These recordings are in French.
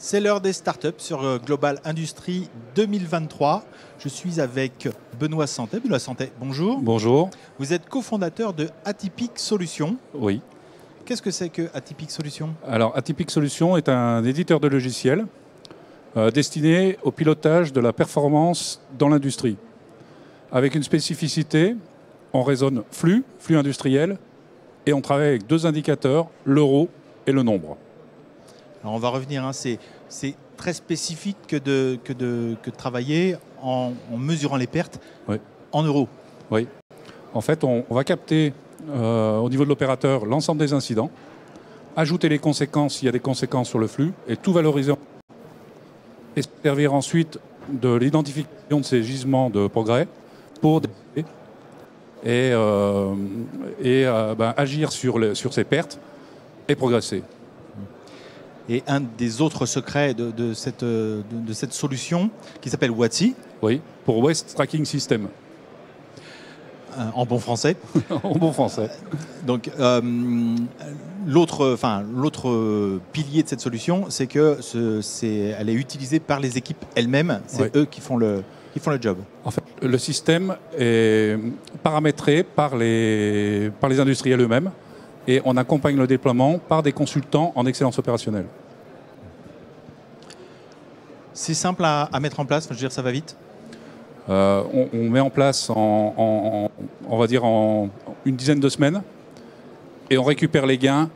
C'est l'heure des startups sur Global Industrie 2023. Je suis avec Benoît Santet. Benoît Santet, bonjour. Bonjour. Vous êtes cofondateur de Atypic Solutions. Oui. Qu'est-ce que c'est que Atypic Solutions? Alors, Atypic Solutions est un éditeur de logiciels destiné au pilotage de la performance dans l'industrie. Avec une spécificité, on raisonne flux industriel, et on travaille avec deux indicateurs, l'euro et le nombre. Alors on va revenir, hein, c'est très spécifique que de travailler en mesurant les pertes en euros. Oui. En fait, on va capter au niveau de l'opérateur l'ensemble des incidents, ajouter les conséquences s'il y a des conséquences sur le flux, et tout valoriser et servir ensuite de l'identification de ces gisements de progrès pour agir sur ces pertes et progresser. Et un des autres secrets de cette solution, qui s'appelle WATSI. Oui, pour Waste Tracking System. En bon français. En bon français. Donc, l'autre pilier de cette solution, c'est que elle est utilisée par les équipes elles-mêmes. C'est eux qui font le job. En fait, le système est paramétré par les industriels eux-mêmes. Et on accompagne le déploiement par des consultants en excellence opérationnelle. C'est simple à mettre en place, je veux dire, ça va vite. On met en place on va dire en une dizaine de semaines et on récupère les gains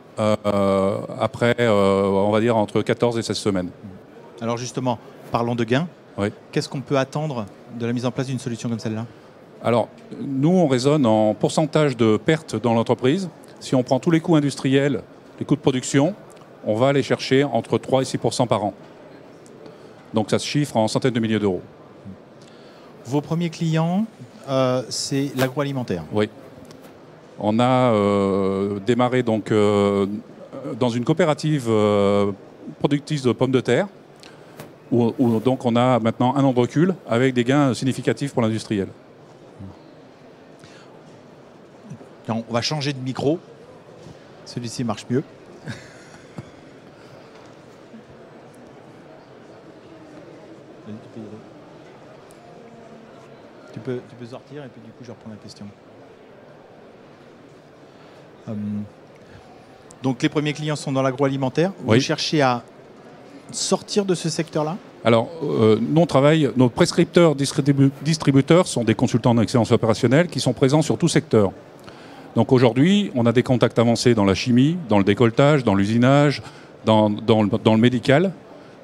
après, on va dire, entre 14 et 16 semaines. Alors justement, parlons de gains. Oui. Qu'est-ce qu'on peut attendre de la mise en place d'une solution comme celle-là? Alors, nous, on raisonne en pourcentage de pertes dans l'entreprise. Si on prend tous les coûts industriels, les coûts de production, on va aller chercher entre 3 et 6% par an. Donc ça se chiffre en centaines de milliers d'euros. Vos premiers clients, c'est l'agroalimentaire. Oui. On a démarré donc, dans une coopérative productrice de pommes de terre, où donc on a maintenant un an de recul avec des gains significatifs pour l'industriel. On va changer de micro. Celui-ci marche mieux. Tu peux sortir et puis du coup je reprends la question. Donc les premiers clients sont dans l'agroalimentaire. Vous cherchez à sortir de ce secteur-là? Alors, nous on travaille, nos prescripteurs distributeurs sont des consultants en excellence opérationnelle qui sont présents sur tout secteur. Donc aujourd'hui, on a des contacts avancés dans la chimie, dans le décolletage, dans l'usinage, dans le médical.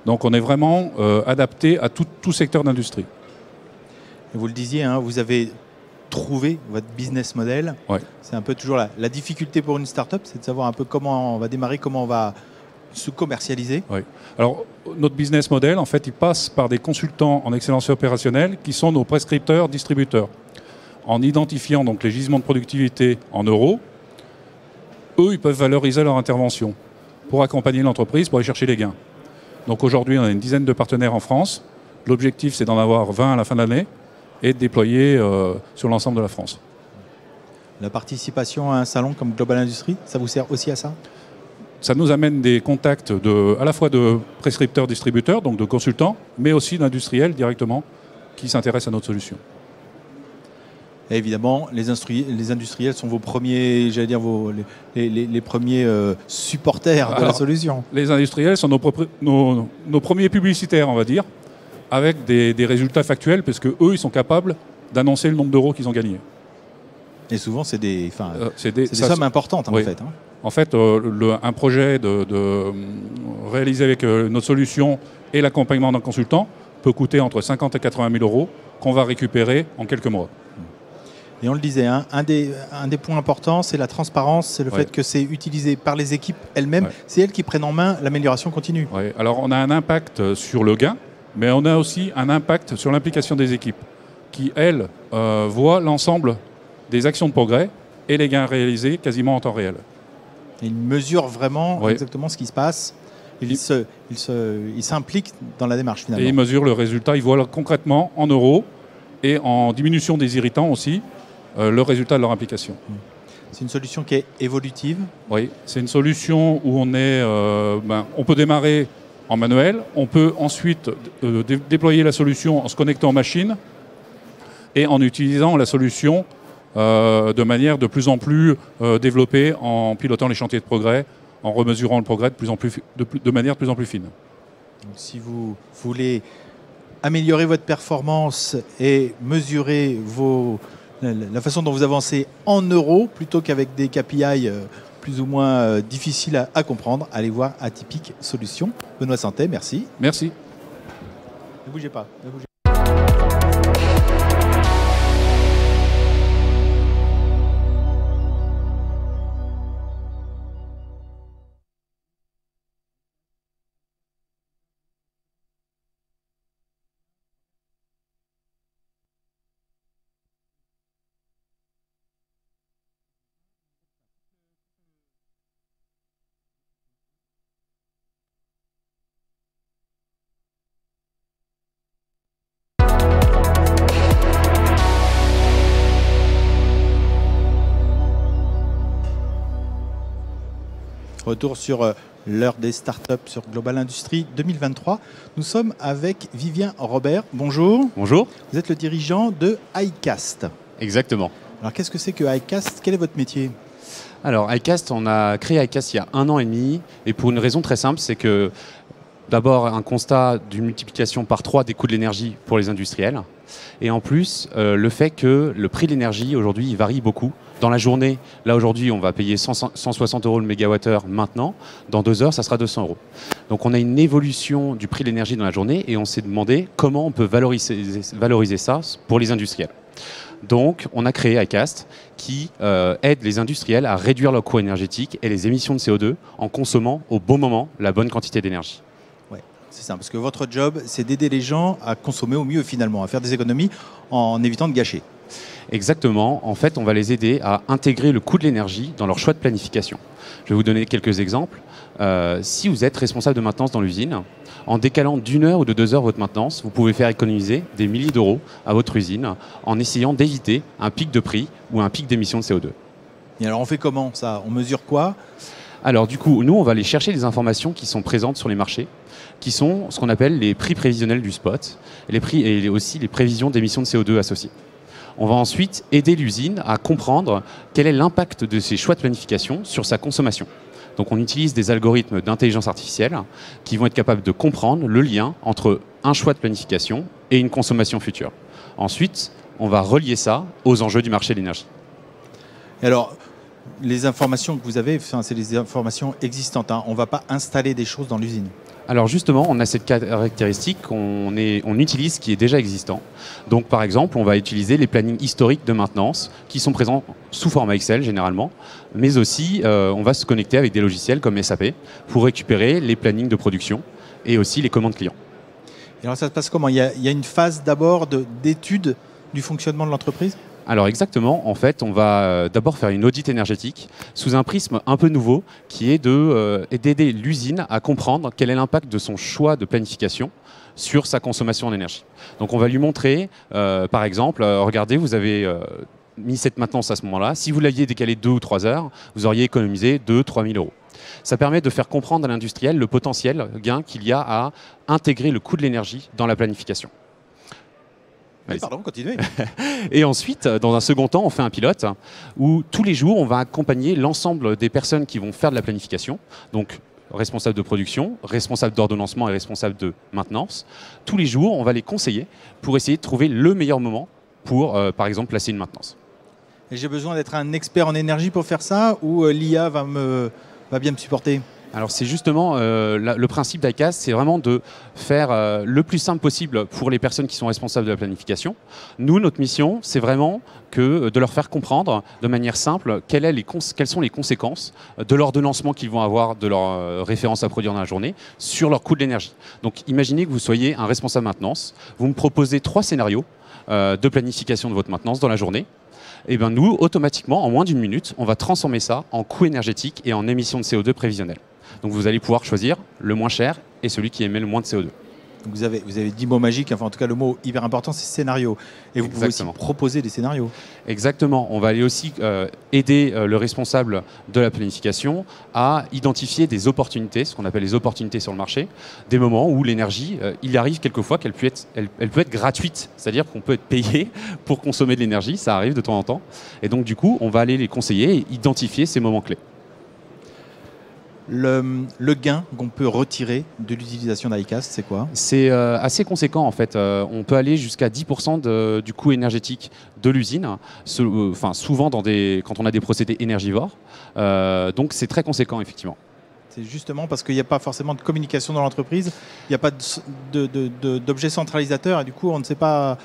Donc on est vraiment adapté à tout secteur d'industrie. Vous le disiez, hein, vous avez trouvé votre business model. Ouais. C'est un peu toujours la difficulté pour une start-up, c'est de savoir un peu comment on va démarrer, comment on va se commercialiser. Oui. Alors notre business model, en fait, il passe par des consultants en excellence opérationnelle qui sont nos prescripteurs distributeurs. En identifiant donc les gisements de productivité en euros, eux, ils peuvent valoriser leur intervention pour accompagner l'entreprise, pour aller chercher les gains. Donc aujourd'hui, on a une dizaine de partenaires en France. L'objectif, c'est d'en avoir 20 à la fin de l'année et de déployer sur l'ensemble de la France. La participation à un salon comme Global Industrie, ça vous sert aussi à ça? Ça nous amène des contacts à la fois de prescripteurs-distributeurs, donc de consultants, mais aussi d'industriels directement qui s'intéressent à notre solution. Et évidemment, les industriels sont vos premiers, j'allais dire, les premiers supporters de la solution. Les industriels sont nos premiers publicitaires, on va dire, avec des résultats factuels, parce qu'eux, ils sont capables d'annoncer le nombre d'euros qu'ils ont gagnés. Et souvent, c'est des sommes importantes, en fait. Hein. En fait, un projet réalisé avec notre solution et l'accompagnement d'un consultant peut coûter entre 50 et 80 000 euros qu'on va récupérer en quelques mois. Et on le disait, hein, un des points importants, c'est la transparence, c'est le fait que c'est utilisé par les équipes elles-mêmes. C'est elles qui prennent en main l'amélioration continue. Alors on a un impact sur le gain, mais on a aussi un impact sur l'implication des équipes, qui, elles, voient l'ensemble des actions de progrès et les gains réalisés quasiment en temps réel. Et ils mesurent vraiment exactement ce qui se passe. Ils s'impliquent dans la démarche, finalement. Et ils mesurent le résultat, ils voient concrètement en euros et en diminution des irritants aussi, le résultat de leur implication. C'est une solution qui est évolutive. Oui, c'est une solution où on peut démarrer en manuel. On peut ensuite déployer la solution en se connectant aux machines et en utilisant la solution de manière de plus en plus développée, en pilotant les chantiers de progrès, en remesurant le progrès de manière de plus en plus fine. Donc, si vous voulez améliorer votre performance et mesurer la façon dont vous avancez en euros, plutôt qu'avec des KPI plus ou moins difficiles à comprendre, allez voir Atypique Solutions. Benoît Santet, merci. Merci. Ne bougez pas. Retour sur l'heure des startups sur Global Industrie 2023. Nous sommes avec Vivien Robert. Bonjour. Bonjour. Vous êtes le dirigeant de iCast. Exactement. Alors qu'est-ce que c'est que iCast? Quel est votre métier? Alors iCast, on a créé iCast il y a 1 an et demi et pour une raison très simple, c'est que d'abord un constat d'une multiplication par 3 des coûts de l'énergie pour les industriels et en plus le fait que le prix de l'énergie aujourd'hui il varie beaucoup. Dans la journée, là aujourd'hui on va payer 160 € le mégawattheure maintenant, dans 2 heures ça sera 200 €. Donc on a une évolution du prix de l'énergie dans la journée et on s'est demandé comment on peut valoriser ça pour les industriels. Donc on a créé iCast qui aide les industriels à réduire leur coût énergétique et les émissions de CO2 en consommant au bon moment la bonne quantité d'énergie. Ouais, c'est ça, parce que votre job c'est d'aider les gens à consommer au mieux finalement, à faire des économies en évitant de gâcher. Exactement. En fait, on va les aider à intégrer le coût de l'énergie dans leur choix de planification. Je vais vous donner quelques exemples. Si vous êtes responsable de maintenance dans l'usine, en décalant d'1 heure ou de 2 heures votre maintenance, vous pouvez faire économiser des milliers d'euros à votre usine en essayant d'éviter un pic de prix ou un pic d'émissions de CO2. Et alors on fait comment ça? On mesure quoi? Alors du coup, nous, on va aller chercher les informations qui sont présentes sur les marchés, qui sont ce qu'on appelle les prix prévisionnels du spot, les prix et aussi les prévisions d'émissions de CO2 associées. On va ensuite aider l'usine à comprendre quel est l'impact de ses choix de planification sur sa consommation. Donc on utilise des algorithmes d'intelligence artificielle qui vont être capables de comprendre le lien entre un choix de planification et une consommation future. Ensuite, on va relier ça aux enjeux du marché de l'énergie. Et alors, les informations que vous avez, c'est des informations existantes, hein. On ne va pas installer des choses dans l'usine. Alors justement, on a cette caractéristique qu'on utilise qui est déjà existant. Donc par exemple, on va utiliser les plannings historiques de maintenance qui sont présents sous format Excel généralement, mais aussi on va se connecter avec des logiciels comme SAP pour récupérer les plannings de production et aussi les commandes clients. Et alors ça se passe comment? Il y a une phase d'abord d'étude du fonctionnement de l'entreprise? Alors exactement, en fait, on va d'abord faire une audit énergétique sous un prisme un peu nouveau qui est d'aider l'usine à comprendre quel est l'impact de son choix de planification sur sa consommation d'énergie. Donc on va lui montrer, par exemple, regardez, vous avez mis cette maintenance à ce moment-là, si vous l'aviez décalé 2 ou 3 heures, vous auriez économisé 2 000 à 3 000 €. Ça permet de faire comprendre à l'industriel le potentiel gain qu'il y a à intégrer le coût de l'énergie dans la planification. Oui, pardon, continuez. Et ensuite, dans un second temps, on fait un pilote où tous les jours, on va accompagner l'ensemble des personnes qui vont faire de la planification, donc responsable de production, responsable d'ordonnancement et responsable de maintenance. Tous les jours, on va les conseiller pour essayer de trouver le meilleur moment pour, par exemple, placer une maintenance. Et j'ai besoin d'être un expert en énergie pour faire ça ou l'IA va bien me supporter? Alors c'est justement le principe d'iCast, c'est vraiment de faire le plus simple possible pour les personnes qui sont responsables de la planification. Nous, notre mission, c'est vraiment de leur faire comprendre de manière simple quelles sont les conséquences de l'ordonnancement qu'ils vont avoir de leur référence à produire dans la journée sur leur coût de l'énergie. Donc imaginez que vous soyez un responsable maintenance, vous me proposez 3 scénarios de planification de votre maintenance dans la journée. Et bien nous, automatiquement, en moins d'1 minute, on va transformer ça en coût énergétique et en émissions de CO2 prévisionnelles. Donc vous allez pouvoir choisir le moins cher et celui qui émet le moins de CO2. Donc vous avez 10 mots magiques, enfin en tout cas le mot hyper important c'est scénario. Et vous pouvez aussi proposer des scénarios. Exactement. On va aller aussi aider le responsable de la planification à identifier des opportunités, ce qu'on appelle les opportunités sur le marché, des moments où l'énergie, il arrive quelquefois qu'elle peut être gratuite, c'est-à-dire qu'on peut être payé pour consommer de l'énergie, ça arrive de temps en temps. Et donc du coup, on va aller les conseiller et identifier ces moments clés. Le gain qu'on peut retirer de l'utilisation d'ICAST, c'est quoi? C'est assez conséquent en fait. On peut aller jusqu'à 10% du coût énergétique de l'usine, souvent quand on a des procédés énergivores. Donc c'est très conséquent effectivement. C'est justement parce qu'il n'y a pas forcément de communication dans l'entreprise, il n'y a pas d'objet centralisateur et du coup on ne sait pas...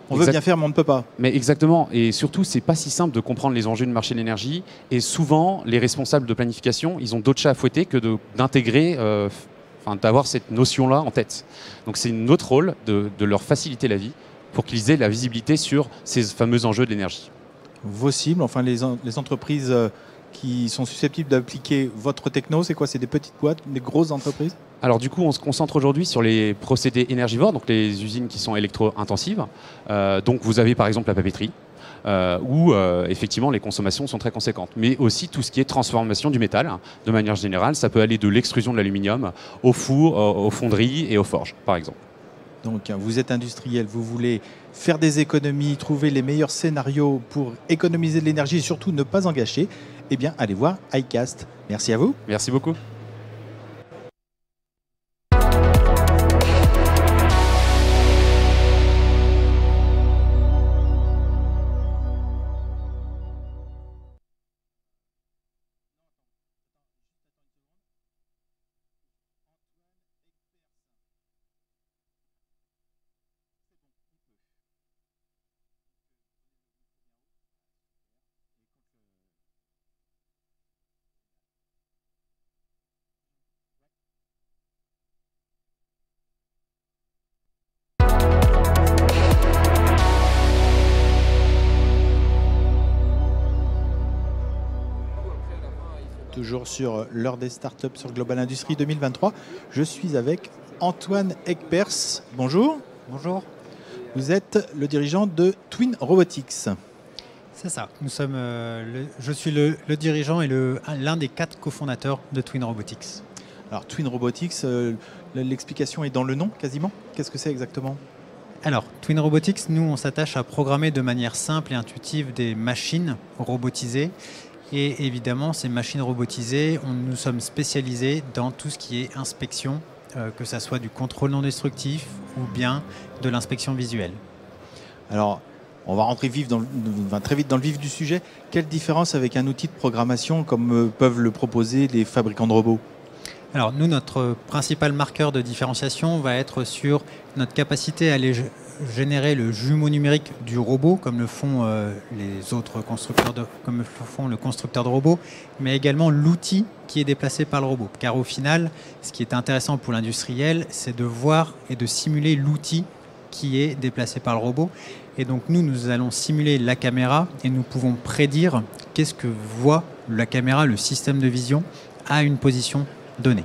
On veut bien faire, mais on ne peut pas. Mais exactement. Et surtout, c'est pas si simple de comprendre les enjeux du marché de l'énergie. Et souvent, les responsables de planification, ils ont d'autres chats à fouetter que d'intégrer, d'avoir cette notion-là en tête. Donc, c'est notre rôle de leur faciliter la vie pour qu'ils aient la visibilité sur ces fameux enjeux de l'énergie. Vos cibles, enfin les entreprises qui sont susceptibles d'appliquer votre techno, c'est quoi? C'est des petites boîtes, des grosses entreprises? Alors du coup, on se concentre aujourd'hui sur les procédés énergivores, donc les usines qui sont électro-intensives. Donc vous avez par exemple la papeterie, où effectivement les consommations sont très conséquentes. Mais aussi tout ce qui est transformation du métal, de manière générale. Ça peut aller de l'extrusion de l'aluminium au four, aux fonderies et aux forges, par exemple. Donc vous êtes industriel, vous voulez faire des économies, trouver les meilleurs scénarios pour économiser de l'énergie et surtout ne pas en gâcher. Eh bien, allez voir iCast. Merci à vous. Merci beaucoup. Toujours sur l'heure des startups sur Global Industrie 2023. Je suis avec Antoine Ekpers. Bonjour. Bonjour. Vous êtes le dirigeant de Twin Robotics. C'est ça. Je suis le dirigeant et l'un des 4 cofondateurs de Twin Robotics. Alors Twin Robotics, l'explication est dans le nom quasiment. Qu'est-ce que c'est exactement? Alors, Twin Robotics, nous, on s'attache à programmer de manière simple et intuitive des machines robotisées. Et évidemment, ces machines robotisées, nous sommes spécialisés dans tout ce qui est inspection, que ce soit du contrôle non destructif ou bien de l'inspection visuelle. Alors, on va rentrer très vite dans le vif du sujet. Quelle différence avec un outil de programmation comme peuvent le proposer les fabricants de robots? Alors nous, notre principal marqueur de différenciation va être sur notre capacité à aller générer le jumeau numérique du robot, comme le font les autres constructeurs, comme le font le constructeur de robots, mais également l'outil qui est déplacé par le robot. Car au final, ce qui est intéressant pour l'industriel, c'est de voir et de simuler l'outil qui est déplacé par le robot. Et donc nous allons simuler la caméra et nous pouvons prédire qu'est-ce que voit la caméra, le système de vision, à une position donnée.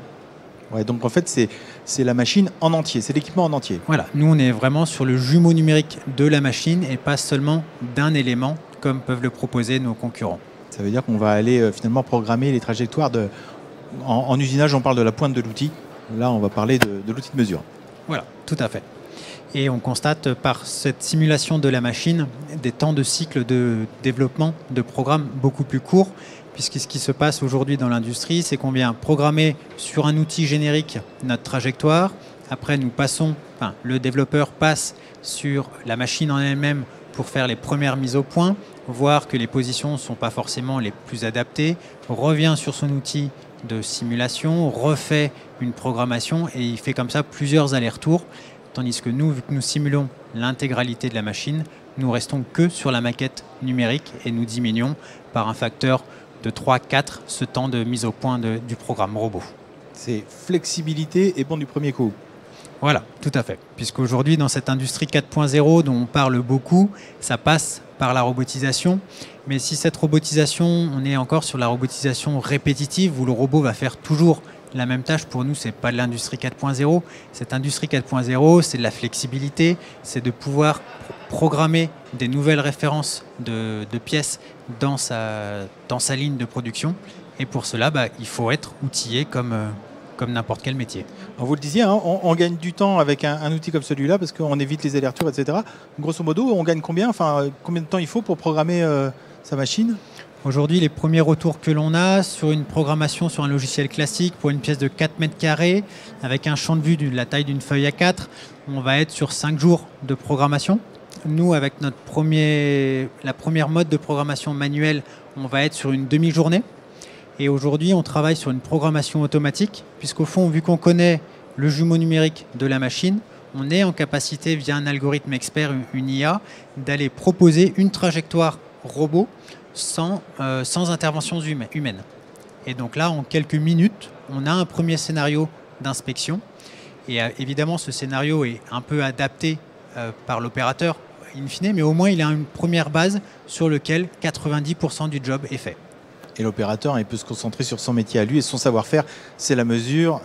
Ouais, donc en fait, c'est la machine en entier, c'est l'équipement en entier. Voilà, nous on est vraiment sur le jumeau numérique de la machine et pas seulement d'un élément comme peuvent le proposer nos concurrents. Ça veut dire qu'on va aller finalement programmer les trajectoires en usinage, on parle de la pointe de l'outil. Là, on va parler de l'outil de mesure. Voilà, tout à fait. Et on constate par cette simulation de la machine des temps de cycle de développement de programmes beaucoup plus courts, puisque ce qui se passe aujourd'hui dans l'industrie, c'est qu'on vient programmer sur un outil générique notre trajectoire. Après, le développeur passe sur la machine en elle-même pour faire les premières mises au point, voir que les positions ne sont pas forcément les plus adaptées, revient sur son outil de simulation, refait une programmation et il fait comme ça plusieurs allers-retours. Tandis que nous, vu que nous simulons l'intégralité de la machine, nous restons que sur la maquette numérique et nous diminuons par un facteur de 3-4 ce temps de mise au point du programme robot. C'est flexibilité et bon du premier coup. Voilà, tout à fait. Puisqu'aujourd'hui, dans cette industrie 4.0 dont on parle beaucoup, ça passe par la robotisation. Mais si cette robotisation, on est encore sur la robotisation répétitive où le robot va faire toujours la même tâche, pour nous, ce n'est pas de l'industrie 4.0. Cette industrie 4.0, c'est de la flexibilité, c'est de pouvoir programmer des nouvelles références de pièces dans sa ligne de production. Et pour cela, il faut être outillé comme n'importe quel métier. Alors vous le disiez, hein, on gagne du temps avec un outil comme celui-là parce qu'on évite les allers-retours, etc. Grosso modo, on gagne combien de temps il faut pour programmer sa machine? Aujourd'hui, les premiers retours que l'on a sur une programmation sur un logiciel classique pour une pièce de 4 mètres carrés avec un champ de vue de la taille d'une feuille A4, on va être sur 5 jours de programmation. Nous, avec la première mode de programmation manuelle, on va être sur une demi-journée. Et aujourd'hui, on travaille sur une programmation automatique, puisqu'au fond, vu qu'on connaît le jumeau numérique de la machine, on est en capacité, via un algorithme expert, une IA, d'aller proposer une trajectoire robot sans intervention humaine. Et donc là, en quelques minutes, on a un premier scénario d'inspection. Et évidemment, ce scénario est un peu adapté par l'opérateur, in fine, mais au moins, il a une première base sur laquelle 90% du job est fait. Et l'opérateur, il peut se concentrer sur son métier à lui et son savoir-faire. C'est la mesure,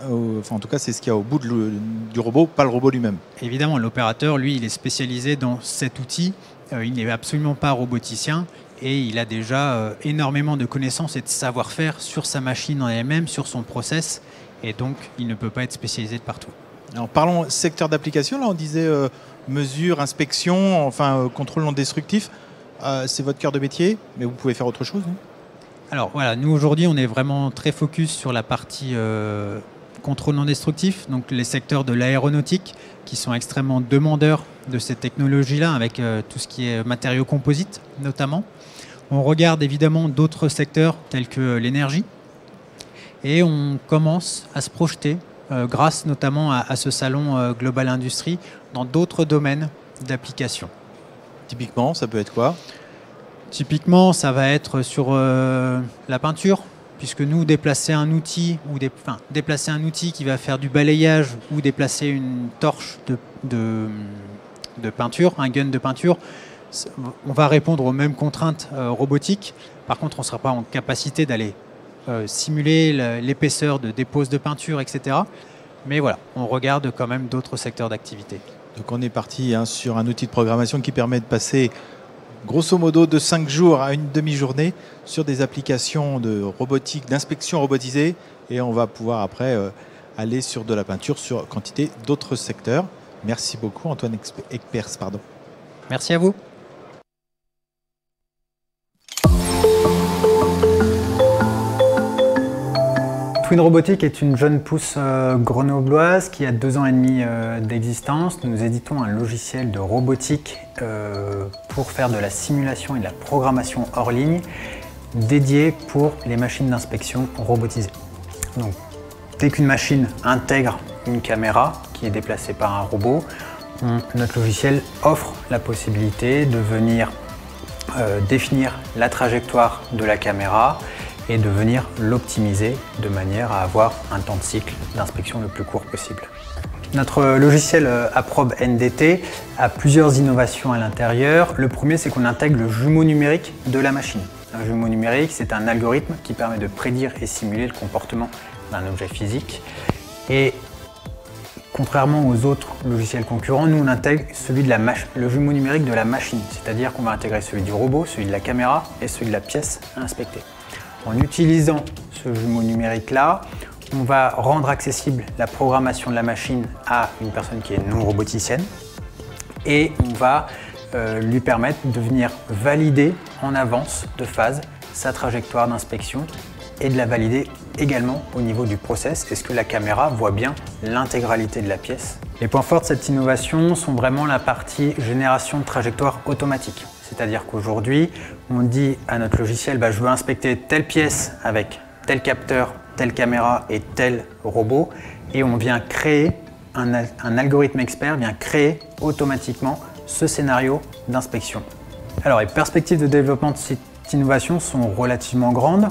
en tout cas, c'est ce qu'il y a au bout du robot, pas le robot lui-même. Évidemment, l'opérateur, lui, il est spécialisé dans cet outil. Il n'est absolument pas roboticien et il a déjà énormément de connaissances et de savoir-faire sur sa machine en elle-même, sur son process. Et donc, il ne peut pas être spécialisé de partout. Alors, parlons secteur d'application. Là, on disait mesure, inspection, contrôle non destructif. C'est votre cœur de métier, mais vous pouvez faire autre chose, non ? Alors voilà, nous aujourd'hui on est vraiment très focus sur la partie contrôle non destructif, donc les secteurs de l'aéronautique qui sont extrêmement demandeurs de ces technologies-là avec tout ce qui est matériaux composites notamment. On regarde évidemment d'autres secteurs tels que l'énergie et on commence à se projeter grâce notamment à ce salon Global Industry dans d'autres domaines d'application. Typiquement, ça peut être quoi ? Typiquement, ça va être sur la peinture, puisque nous, déplacer un outil qui va faire du balayage ou déplacer une torche de peinture, un gun de peinture, on va répondre aux mêmes contraintes robotiques. Par contre, on ne sera pas en capacité d'aller simuler l'épaisseur de dépose de peinture, etc. Mais voilà, on regarde quand même d'autres secteurs d'activité. Donc on est parti sur un outil de programmation qui permet de passer grosso modo de 5 jours à une demi-journée sur des applications de robotique, d'inspection robotisée. Et on va pouvoir après aller sur de la peinture, sur quantité d'autres secteurs. Merci beaucoup Antoine Ekpers. Merci à vous. Twin Robotics est une jeune pousse grenobloise qui a 2 ans et demi d'existence. Nous éditons un logiciel de robotique pour faire de la simulation et de la programmation hors ligne dédié pour les machines d'inspection robotisées. Donc, dès qu'une machine intègre une caméra qui est déplacée par un robot, notre logiciel offre la possibilité de venir définir la trajectoire de la caméra et de venir l'optimiser de manière à avoir un temps de cycle d'inspection le plus court possible. Notre logiciel Approbe NDT a plusieurs innovations à l'intérieur. Le premier, c'est qu'on intègre le jumeau numérique de la machine. Un jumeau numérique, c'est un algorithme qui permet de prédire et simuler le comportement d'un objet physique. Et contrairement aux autres logiciels concurrents, nous on intègre le jumeau numérique de la machine, c'est-à-dire qu'on va intégrer celui du robot, celui de la caméra et celui de la pièce à inspecter. En utilisant ce jumeau numérique-là, on va rendre accessible la programmation de la machine à une personne qui est non roboticienne et on va lui permettre de venir valider en avance de phase sa trajectoire d'inspection et de la valider également au niveau du process. Est-ce que la caméra voit bien l'intégralité de la pièce? Les points forts de cette innovation sont vraiment la partie génération de trajectoire automatique. C'est-à-dire qu'aujourd'hui, on dit à notre logiciel, je veux inspecter telle pièce avec tel capteur, telle caméra et tel robot. Et on vient créer, un algorithme expert vient créer automatiquement ce scénario d'inspection. Alors, les perspectives de développement de cette innovation sont relativement grandes.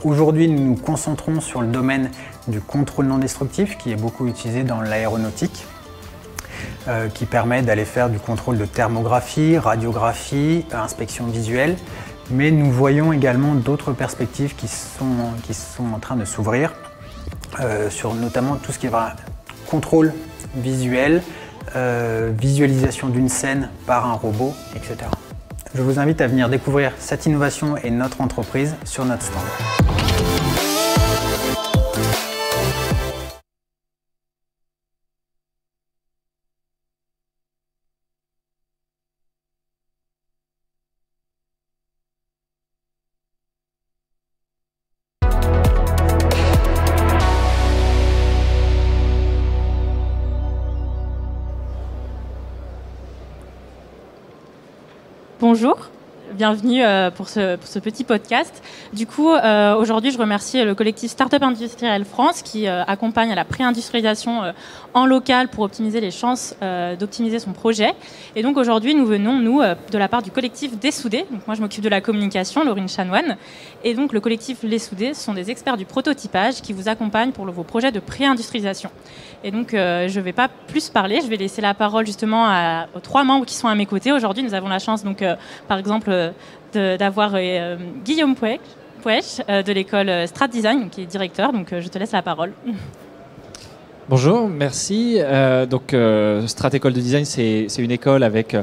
Aujourd'hui, nous nous concentrons sur le domaine du contrôle non destructif qui est beaucoup utilisé dans l'aéronautique. Qui permet d'aller faire du contrôle de thermographie, radiographie, inspection visuelle. Mais nous voyons également d'autres perspectives qui sont en train de s'ouvrir. sur notamment tout ce qui est contrôle visuel, visualisation d'une scène par un robot, etc. Je vous invite à venir découvrir cette innovation et notre entreprise sur notre stand. Bonjour, bienvenue pour ce petit podcast. Du coup, aujourd'hui, je remercie le collectif Startup Industrielle France qui accompagne à la pré-industrialisation en local pour optimiser les chances d'optimiser son projet. Et donc aujourd'hui, nous venons, de la part du collectif Dessoudés. Donc moi, je m'occupe de la communication, Laurine Chanoine. Et donc le collectif Les Soudés sont des experts du prototypage qui vous accompagnent pour vos projets de pré-industrialisation. Et donc, je ne vais pas plus parler. Je vais laisser la parole justement aux 3 membres qui sont à mes côtés. Aujourd'hui, nous avons la chance, donc, par exemple, d'avoir Guillaume Pouech de l'école Strat Design, qui est directeur. Donc, je te laisse la parole. Bonjour, merci. Strat École de Design, c'est une école avec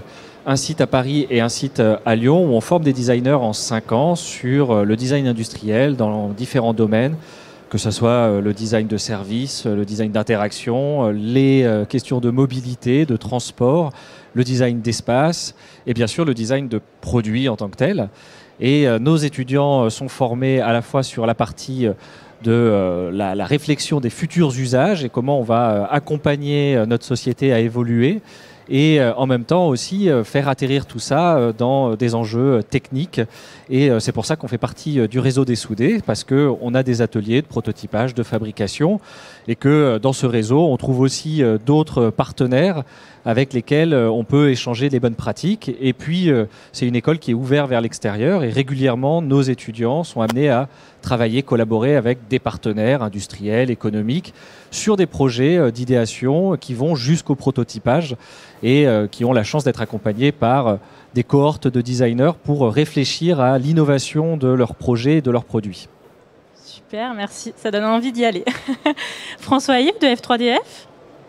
un site à Paris et un site à Lyon où on forme des designers en 5 ans sur le design industriel dans différents domaines, que ce soit le design de service, le design d'interaction, les questions de mobilité, de transport, le design d'espace et bien sûr le design de produits en tant que tel. Et nos étudiants sont formés à la fois sur la partie de la réflexion des futurs usages et comment on va accompagner notre société à évoluer et en même temps aussi faire atterrir tout ça dans des enjeux techniques. Et c'est pour ça qu'on fait partie du réseau des soudés, parce qu'on a des ateliers de prototypage, de fabrication, et que dans ce réseau, on trouve aussi d'autres partenaires avec lesquels on peut échanger des bonnes pratiques. Et puis, c'est une école qui est ouverte vers l'extérieur, et régulièrement, nos étudiants sont amenés à travailler, collaborer avec des partenaires industriels, économiques, sur des projets d'idéation qui vont jusqu'au prototypage et qui ont la chance d'être accompagnés par des cohortes de designers pour réfléchir à l'innovation de leurs projets et de leurs produits. Super, merci. Ça donne envie d'y aller. François-Yves de F3DF.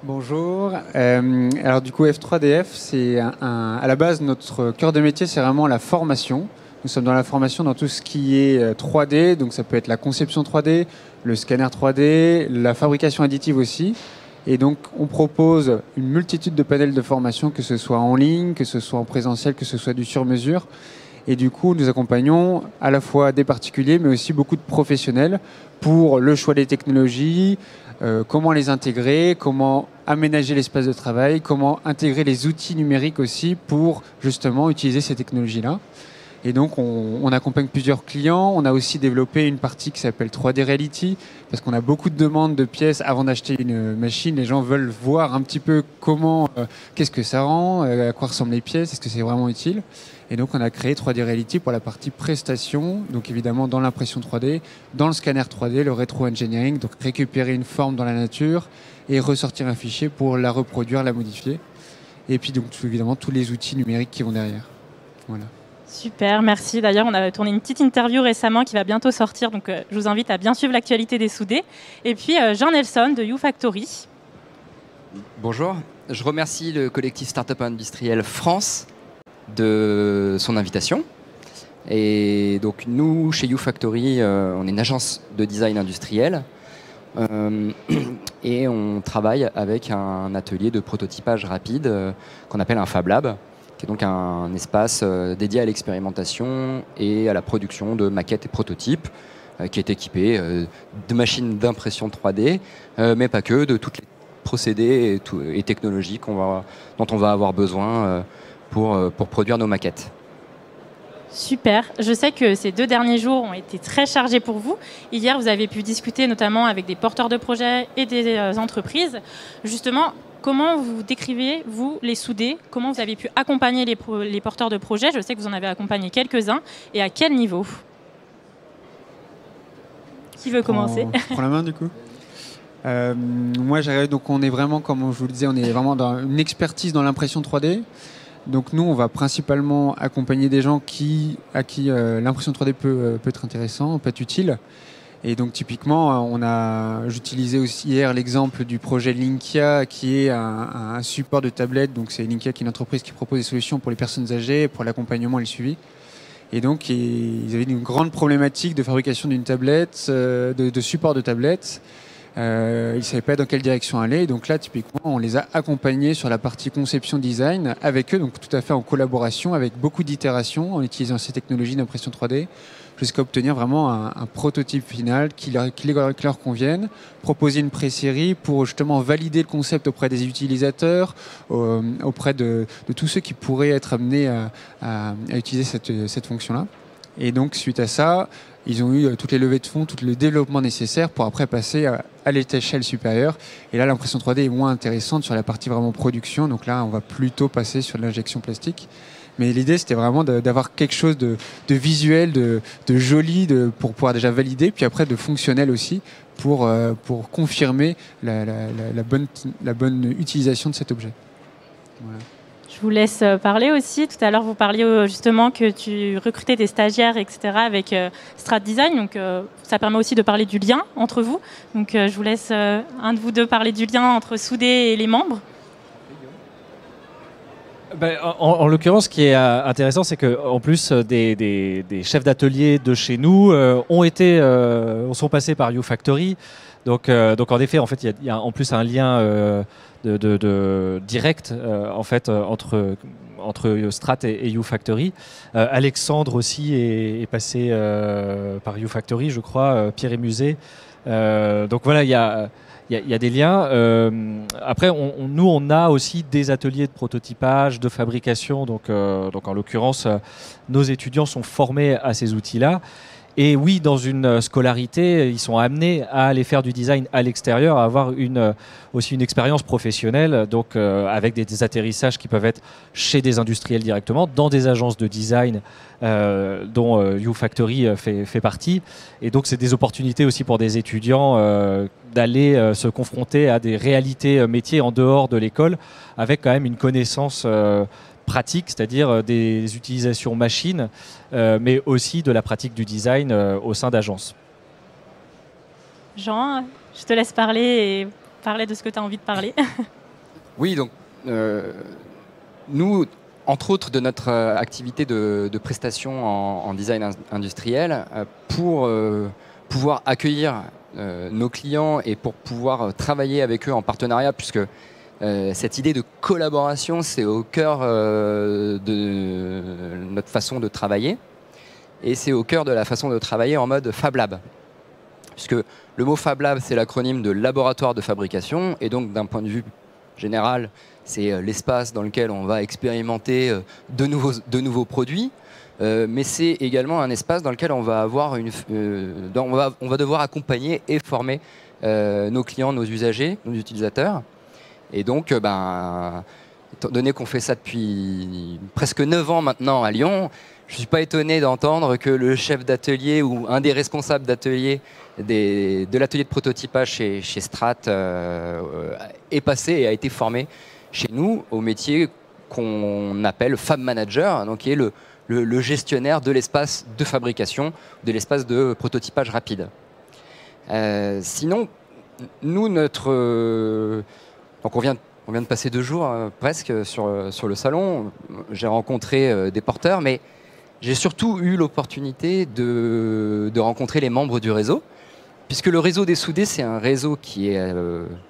Bonjour. Alors du coup, F3DF, c'est à la base, notre cœur de métier, c'est vraiment la formation. Nous sommes dans la formation dans tout ce qui est 3D, donc ça peut être la conception 3D, le scanner 3D, la fabrication additive aussi. Et donc, on propose une multitude de panels de formation, que ce soit en ligne, que ce soit en présentiel, que ce soit du sur-mesure. Et du coup, nous accompagnons à la fois des particuliers, mais aussi beaucoup de professionnels pour le choix des technologies, comment les intégrer, comment aménager l'espace de travail, comment intégrer les outils numériques aussi pour justement utiliser ces technologies-là. Et donc, on accompagne plusieurs clients. On a aussi développé une partie qui s'appelle 3D Reality, parce qu'on a beaucoup de demandes de pièces avant d'acheter une machine. Les gens veulent voir un petit peu comment, qu'est-ce que ça rend, à quoi ressemblent les pièces, est-ce que c'est vraiment utile. Et donc, on a créé 3D Reality pour la partie prestation, donc évidemment dans l'impression 3D, dans le scanner 3D, le rétro-engineering, donc récupérer une forme dans la nature et ressortir un fichier pour la reproduire, la modifier. Et puis, donc, évidemment, tous les outils numériques qui vont derrière. Voilà. Super, merci. D'ailleurs, on a tourné une petite interview récemment qui va bientôt sortir, donc je vous invite à bien suivre l'actualité des soudés. Et puis Jean Nelson de YouFactory. Bonjour, je remercie le collectif Startup Industrielle France de son invitation. Et donc nous, chez YouFactory, on est une agence de design industriel et on travaille avec un atelier de prototypage rapide qu'on appelle un Fab Lab, qui est donc un espace dédié à l'expérimentation et à la production de maquettes et prototypes, qui est équipé de machines d'impression 3D, mais pas que, de tous les procédés et technologies dont on va avoir besoin pour produire nos maquettes. Super. Je sais que ces 2 derniers jours ont été très chargés pour vous. Hier, vous avez pu discuter notamment avec des porteurs de projets et des entreprises. Justement, comment vous décrivez, vous, les soudés? Comment vous avez pu accompagner les porteurs de projets? Je sais que vous en avez accompagné quelques-uns. Et à quel niveau? Qui veut commencer? Je prends la main, du coup. Moi, j'arrive, donc on est vraiment, comme je vous le disais, on est vraiment dans une expertise dans l'impression 3D. Donc nous, on va principalement accompagner des gens à qui l'impression 3D peut être intéressant, peut être utile. Et donc typiquement, j'utilisais aussi hier l'exemple du projet Linkia, qui est un support de tablette. Donc c'est Linkia qui est une entreprise qui propose des solutions pour les personnes âgées, pour l'accompagnement et le suivi. Et donc ils avaient une grande problématique de fabrication d'une tablette, de support de tablette. Ils ne savaient pas dans quelle direction aller. Et donc là, typiquement, on les a accompagnés sur la partie conception design avec eux, donc tout à fait en collaboration, avec beaucoup d'itérations, en utilisant ces technologies d'impression 3D, jusqu'à obtenir vraiment un prototype final qui leur convienne, proposer une pré-série pour justement valider le concept auprès des utilisateurs, auprès de tous ceux qui pourraient être amenés à utiliser cette fonction-là. Et donc, suite à ça, ils ont eu toutes les levées de fonds, tout le développement nécessaire pour après passer à l'échelle supérieure. Et là, l'impression 3D est moins intéressante sur la partie vraiment production. Donc là, on va plutôt passer sur l'injection plastique. Mais l'idée, c'était vraiment d'avoir quelque chose de visuel, de joli, pour pouvoir déjà valider, puis après de fonctionnel aussi, pour confirmer la bonne utilisation de cet objet. Voilà. Je vous laisse parler aussi. Tout à l'heure, vous parliez justement que tu recrutais des stagiaires, etc. avec Strat Design. Donc, ça permet aussi de parler du lien entre vous. Donc, je vous laisse un de vous deux parler du lien entre Soudé et les membres. En l'occurrence, ce qui est intéressant, c'est qu'en plus, des chefs d'atelier de chez nous sont passés par YouFactory. Donc en effet, en fait, il y a en plus un lien direct en fait entre Strat et YouFactory. Alexandre aussi est passé par YouFactory, je crois. Pierre et Musée. Donc voilà, il y a des liens. Après, nous, on a aussi des ateliers de prototypage, de fabrication. Donc en l'occurrence, nos étudiants sont formés à ces outils-là. Et oui, dans une scolarité, ils sont amenés à aller faire du design à l'extérieur, à avoir aussi une expérience professionnelle, donc avec des atterrissages qui peuvent être chez des industriels directement, dans des agences de design dont YouFactory fait partie. Et donc, c'est des opportunités aussi pour des étudiants d'aller se confronter à des réalités métiers en dehors de l'école, avec quand même une connaissance pratique, c'est-à-dire des utilisations machines, mais aussi de la pratique du design au sein d'agences. Jean, je te laisse parler et parler de ce que tu as envie de parler. Oui, donc nous, entre autres de notre activité de prestation en design industriel, pour pouvoir accueillir nos clients et pour pouvoir travailler avec eux en partenariat, puisque cette idée de collaboration, c'est au cœur de notre façon de travailler, et c'est au cœur de la façon de travailler en mode Fab Lab. Puisque le mot Fab Lab, c'est l'acronyme de laboratoire de fabrication, et donc d'un point de vue général, c'est l'espace dans lequel on va expérimenter de nouveaux produits, mais c'est également un espace dans lequel on va avoir on va devoir accompagner et former nos clients, nos usagers, nos utilisateurs. Et donc, étant donné qu'on fait ça depuis presque 9 ans maintenant à Lyon, je ne suis pas étonné d'entendre que le chef d'atelier ou un des responsables d'atelier de l'atelier de prototypage chez Strat est passé et a été formé chez nous au métier qu'on appelle Fab Manager, donc qui est le gestionnaire de l'espace de fabrication, de l'espace de prototypage rapide. Sinon, nous, donc on vient de passer 2 jours presque sur le salon. J'ai rencontré des porteurs, mais j'ai surtout eu l'opportunité de rencontrer les membres du réseau, puisque le réseau des soudés, c'est un réseau qui est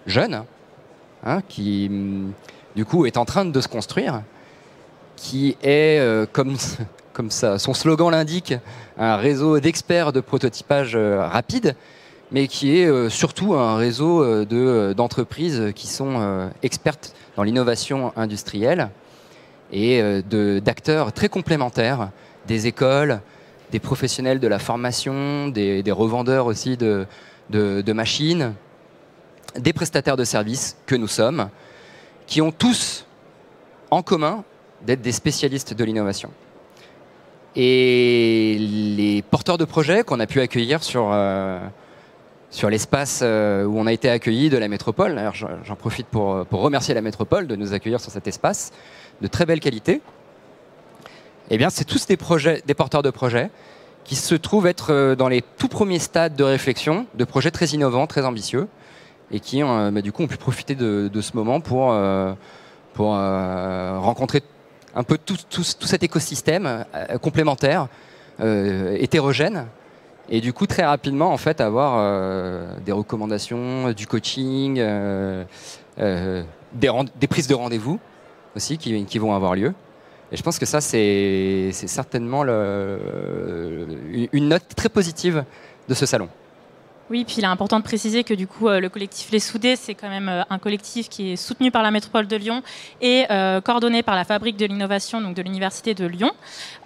jeune, qui du coup est en train de se construire, qui est, comme son slogan l'indique, un réseau d'experts de prototypage rapide, mais qui est surtout un réseau d'entreprises qui sont expertes dans l'innovation industrielle et d'acteurs très complémentaires, des écoles, des professionnels de la formation, des revendeurs aussi de machines, des prestataires de services que nous sommes, qui ont tous en commun d'être des spécialistes de l'innovation. Et les porteurs de projets qu'on a pu accueillir sur l'espace où on a été accueillis de la métropole. D'ailleurs, j'en profite pour remercier la métropole de nous accueillir sur cet espace de très belle qualité. Eh bien, c'est tous des porteurs de projets qui se trouve être dans les tout premiers stades de réflexion, de projets très innovants, très ambitieux, et qui du coup ont pu profiter de ce moment pour rencontrer un peu tout cet écosystème complémentaire, hétérogène, et du coup très rapidement en fait avoir des recommandations, du coaching, des prises de rendez-vous aussi qui vont avoir lieu. Et je pense que ça, c'est certainement une note très positive de ce salon. Oui, puis il est important de préciser que du coup, le collectif Les Soudés, c'est quand même un collectif qui est soutenu par la métropole de Lyon et coordonné par la Fabrique de l'innovation, donc de l'Université de Lyon.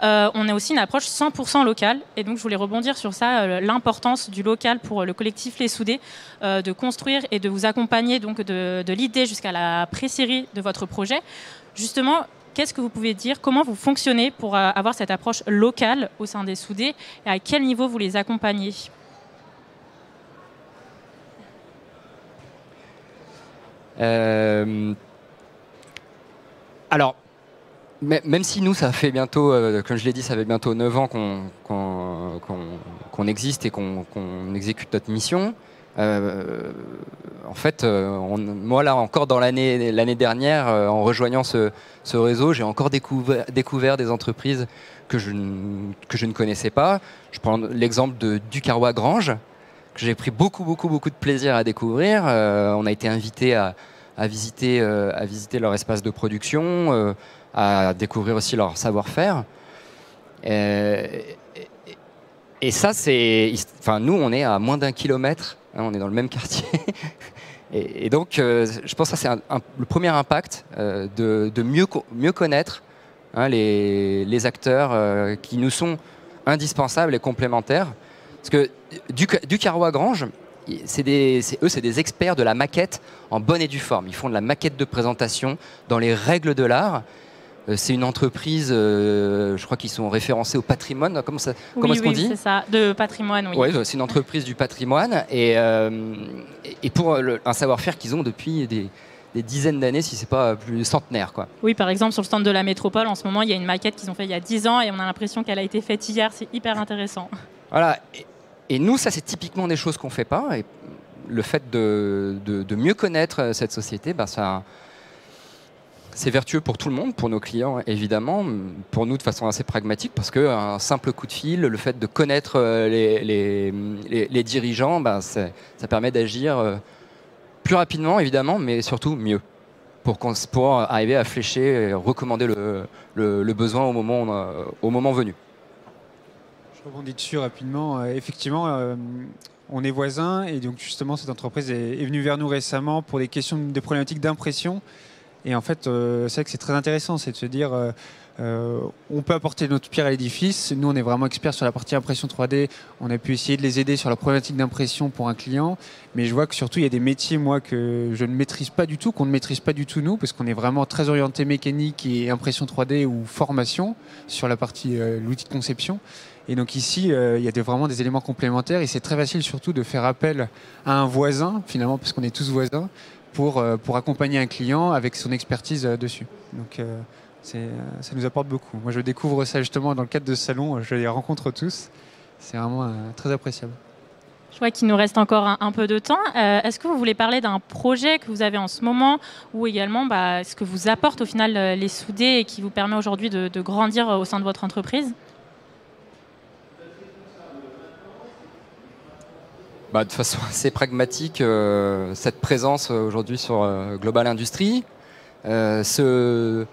On a aussi une approche 100% locale, et donc je voulais rebondir sur ça, l'importance du local pour le collectif Les Soudés, de construire et de vous accompagner donc de l'idée jusqu'à la pré-série de votre projet. Justement, qu'est-ce que vous pouvez dire? Comment vous fonctionnez pour avoir cette approche locale au sein des Soudés et à quel niveau vous les accompagnez? Alors, même si nous, ça fait bientôt, comme je l'ai dit, ça fait bientôt 9 ans qu'on existe et qu'on exécute notre mission. En fait, moi là encore dans l'année dernière, en rejoignant ce réseau, j'ai encore découvert des entreprises que je ne connaissais pas. Je prends l'exemple de Ducarrois Grange, que j'ai pris beaucoup de plaisir à découvrir. On a été invité à visiter leur espace de production, à découvrir aussi leur savoir-faire. Et ça, nous, on est à moins d'1 kilomètre, hein, on est dans le même quartier. et donc, je pense que ça, c'est le premier impact de mieux connaître hein, les acteurs qui nous sont indispensables et complémentaires. Parce que Ducarrois Grange, c'est des experts de la maquette en bonne et due forme. Ils font de la maquette de présentation dans les règles de l'art. C'est une entreprise, je crois qu'ils sont référencés au patrimoine. Comment est-ce qu'on dit? Oui, c'est ça, de patrimoine, oui. Ouais, c'est une entreprise du patrimoine et pour un savoir-faire qu'ils ont depuis des dizaines d'années, si c'est pas plus centenaire, quoi. Oui, par exemple, sur le stand de la métropole, en ce moment, il y a une maquette qu'ils ont fait il y a 10 ans et on a l'impression qu'elle a été faite hier. C'est hyper intéressant. Voilà. Et nous, ça, c'est typiquement des choses qu'on ne fait pas. Et le fait de mieux connaître cette société, c'est vertueux pour tout le monde, pour nos clients évidemment, pour nous de façon assez pragmatique, parce qu'un simple coup de fil, le fait de connaître les dirigeants, ça permet d'agir plus rapidement évidemment, mais surtout mieux, pour arriver à flécher et recommander le besoin au moment venu. Je rebondis dessus rapidement. Effectivement, on est voisins et donc justement cette entreprise est venue vers nous récemment pour des questions de problématiques d'impression. Et en fait, c'est vrai que c'est très intéressant, c'est de se dire on peut apporter notre pierre à l'édifice. Nous, on est vraiment experts sur la partie impression 3D. On a pu essayer de les aider sur la problématique d'impression pour un client. Mais je vois que surtout, il y a des métiers, moi, que je ne maîtrise pas du tout, qu'on ne maîtrise pas du tout nous, parce qu'on est vraiment très orienté mécanique et impression 3D ou formation sur la partie l'outil de conception. Et donc ici, il y a vraiment des éléments complémentaires et c'est très facile surtout de faire appel à un voisin, finalement, parce qu'on est tous voisins, pour accompagner un client avec son expertise dessus. Donc ça nous apporte beaucoup. Moi, je découvre ça justement dans le cadre de ce salon, je les rencontre tous. C'est vraiment très appréciable. Je vois qu'il nous reste encore un peu de temps. Est-ce que vous voulez parler d'un projet que vous avez en ce moment ou également ce que vous apporte au final les Soudés et qui vous permet aujourd'hui de grandir au sein de votre entreprise ? De façon assez pragmatique, cette présence aujourd'hui sur Global Industries, le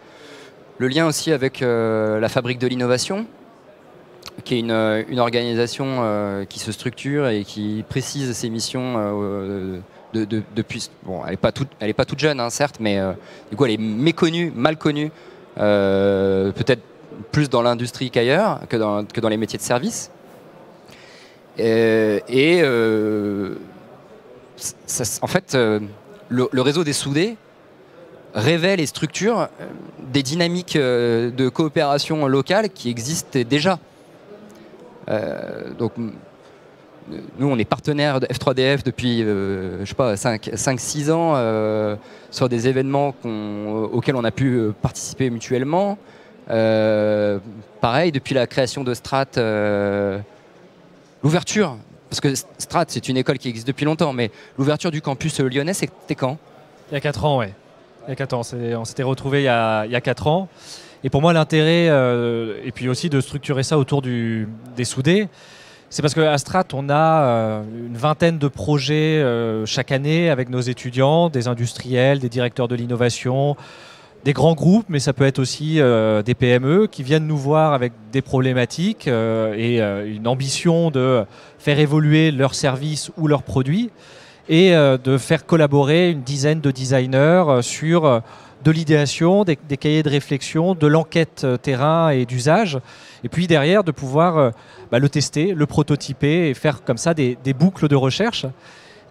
lien aussi avec la Fabrique de l'innovation, qui est une organisation qui se structure et qui précise ses missions depuis. Bon, elle n'est pas toute jeune, hein, certes, mais du coup, elle est méconnue, mal connue, peut-être plus dans l'industrie qu'ailleurs, que dans les métiers de service. En fait, le réseau des Soudés révèle et structure des dynamiques de coopération locale qui existent déjà. Donc, nous, on est partenaire de F3DF depuis, 5-6 ans sur des événements auxquels on a pu participer mutuellement. Pareil, depuis la création de Strat L'ouverture, parce que Strat, c'est une école qui existe depuis longtemps, mais l'ouverture du campus lyonnais, c'était quand? Il y a 4 ans, ouais. Il y a 4 ans. On s'était retrouvés il y a 4 ans. Et pour moi, l'intérêt, et puis aussi de structurer ça autour des soudés, c'est parce qu'à Strat, on a une vingtaine de projets chaque année avec nos étudiants, des industriels, des directeurs de l'innovation, des grands groupes, mais ça peut être aussi des PME qui viennent nous voir avec des problématiques et une ambition de faire évoluer leurs services ou leurs produits et de faire collaborer une dizaine de designers sur de l'idéation, des cahiers de réflexion, de l'enquête terrain et d'usage, et puis derrière de pouvoir le tester, le prototyper et faire comme ça des boucles de recherche.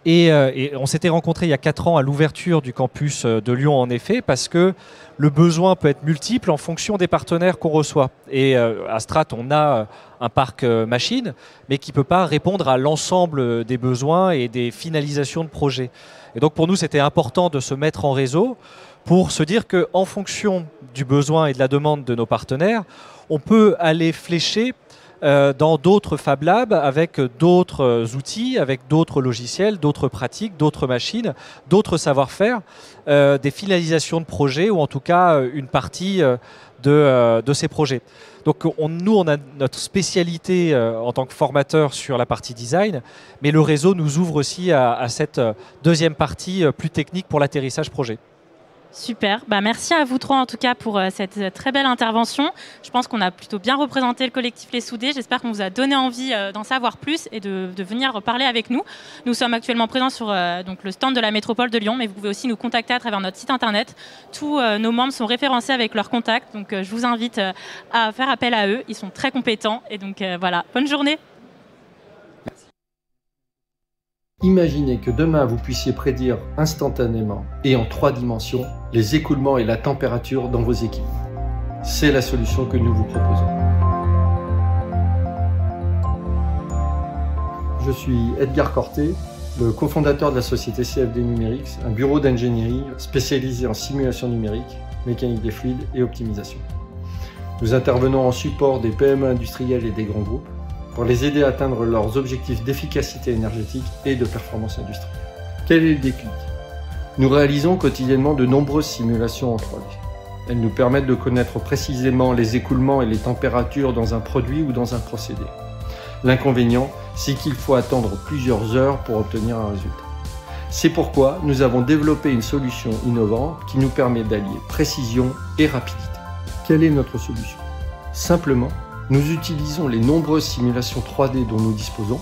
Et on s'était rencontrés il y a 4 ans à l'ouverture du campus de Lyon, en effet, parce que le besoin peut être multiple en fonction des partenaires qu'on reçoit. Et à Strat, on a un parc machine, mais qui ne peut pas répondre à l'ensemble des besoins et des finalisations de projets. Et donc pour nous, c'était important de se mettre en réseau pour se dire qu'en fonction du besoin et de la demande de nos partenaires, on peut aller flécher dans d'autres Fab Labs avec d'autres outils, avec d'autres logiciels, d'autres pratiques, d'autres machines, d'autres savoir-faire, des finalisations de projets ou en tout cas une partie de ces projets. Donc nous, on a notre spécialité en tant que formateur sur la partie design, mais le réseau nous ouvre aussi à cette deuxième partie plus technique pour l'atterrissage projet. Super, merci à vous trois en tout cas pour cette très belle intervention. Je pense qu'on a plutôt bien représenté le collectif Les Soudés. J'espère qu'on vous a donné envie d'en savoir plus et de venir parler avec nous. Nous sommes actuellement présents sur donc le stand de la métropole de Lyon, mais vous pouvez aussi nous contacter à travers notre site internet. Tous nos membres sont référencés avec leurs contacts, donc je vous invite à faire appel à eux. Ils sont très compétents et donc voilà, bonne journée. Imaginez que demain vous puissiez prédire instantanément et en 3 dimensions les écoulements et la température dans vos équipes. C'est la solution que nous vous proposons. Je suis Edgar Corté, le cofondateur de la société CFD Numérique, un bureau d'ingénierie spécialisé en simulation numérique, mécanique des fluides et optimisation. Nous intervenons en support des PME industrielles et des grands groupes pour les aider à atteindre leurs objectifs d'efficacité énergétique et de performance industrielle. Quel est le déclic? Nous réalisons quotidiennement de nombreuses simulations en 3D. Elles nous permettent de connaître précisément les écoulements et les températures dans un produit ou dans un procédé. L'inconvénient, c'est qu'il faut attendre plusieurs heures pour obtenir un résultat. C'est pourquoi nous avons développé une solution innovante qui nous permet d'allier précision et rapidité. Quelle est notre solution? Simplement, nous utilisons les nombreuses simulations 3D dont nous disposons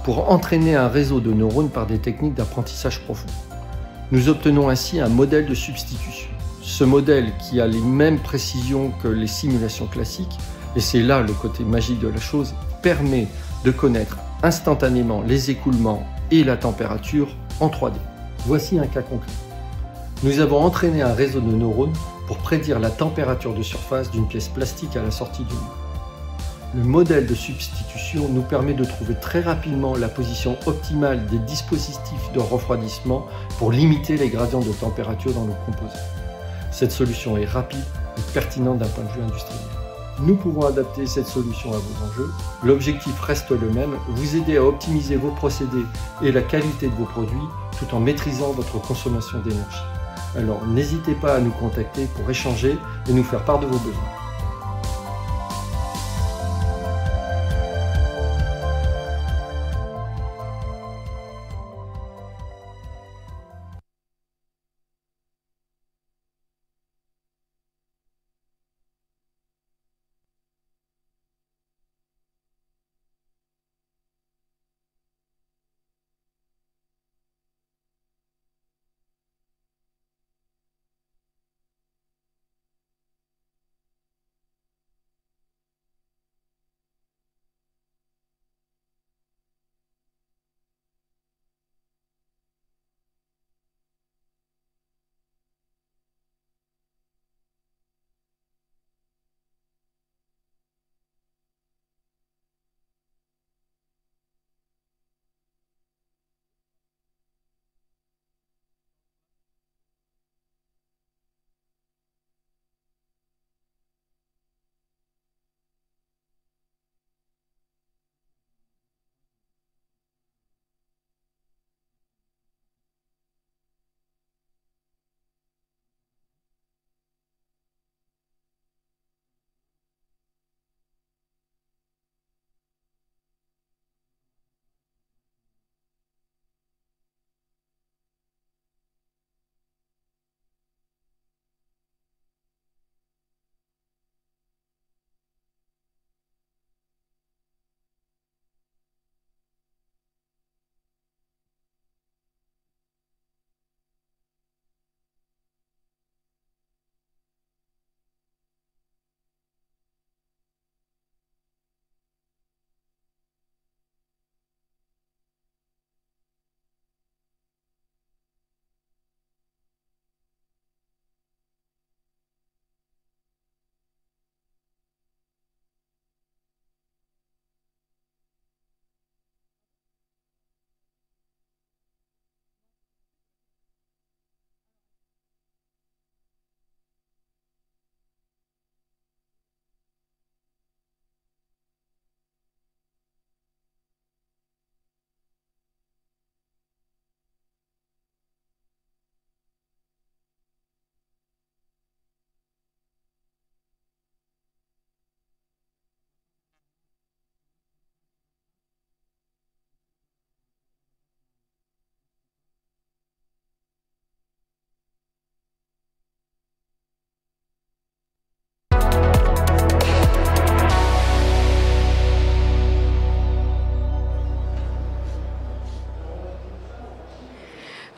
pour entraîner un réseau de neurones par des techniques d'apprentissage profond. Nous obtenons ainsi un modèle de substitution. Ce modèle, qui a les mêmes précisions que les simulations classiques, et c'est là le côté magique de la chose, permet de connaître instantanément les écoulements et la température en 3D. Voici un cas concret. Nous avons entraîné un réseau de neurones pour prédire la température de surface d'une pièce plastique à la sortie du mur. Le modèle de substitution nous permet de trouver très rapidement la position optimale des dispositifs de refroidissement pour limiter les gradients de température dans nos composants. Cette solution est rapide et pertinente d'un point de vue industriel. Nous pouvons adapter cette solution à vos enjeux. L'objectif reste le même, vous aider à optimiser vos procédés et la qualité de vos produits tout en maîtrisant votre consommation d'énergie. Alors n'hésitez pas à nous contacter pour échanger et nous faire part de vos besoins.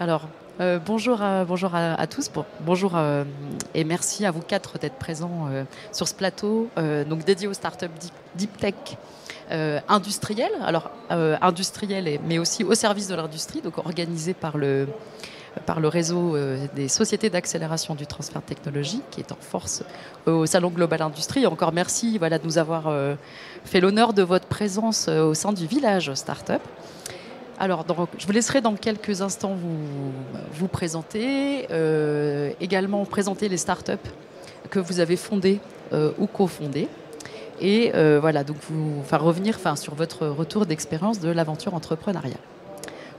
Alors, bonjour à tous. Bonjour et merci à vous 4 d'être présents sur ce plateau, donc dédié aux startups Deep Tech industrielles. Alors, industrielles, mais aussi au service de l'industrie, donc organisé par le réseau des sociétés d'accélération du transfert technologique qui est en force au Salon Global Industrie. Et encore merci de nous avoir fait l'honneur de votre présence au sein du village Startup. Alors, je vous laisserai dans quelques instants vous présenter, également présenter les startups que vous avez fondées ou cofondées. Et donc revenir sur votre retour d'expérience de l'aventure entrepreneuriale.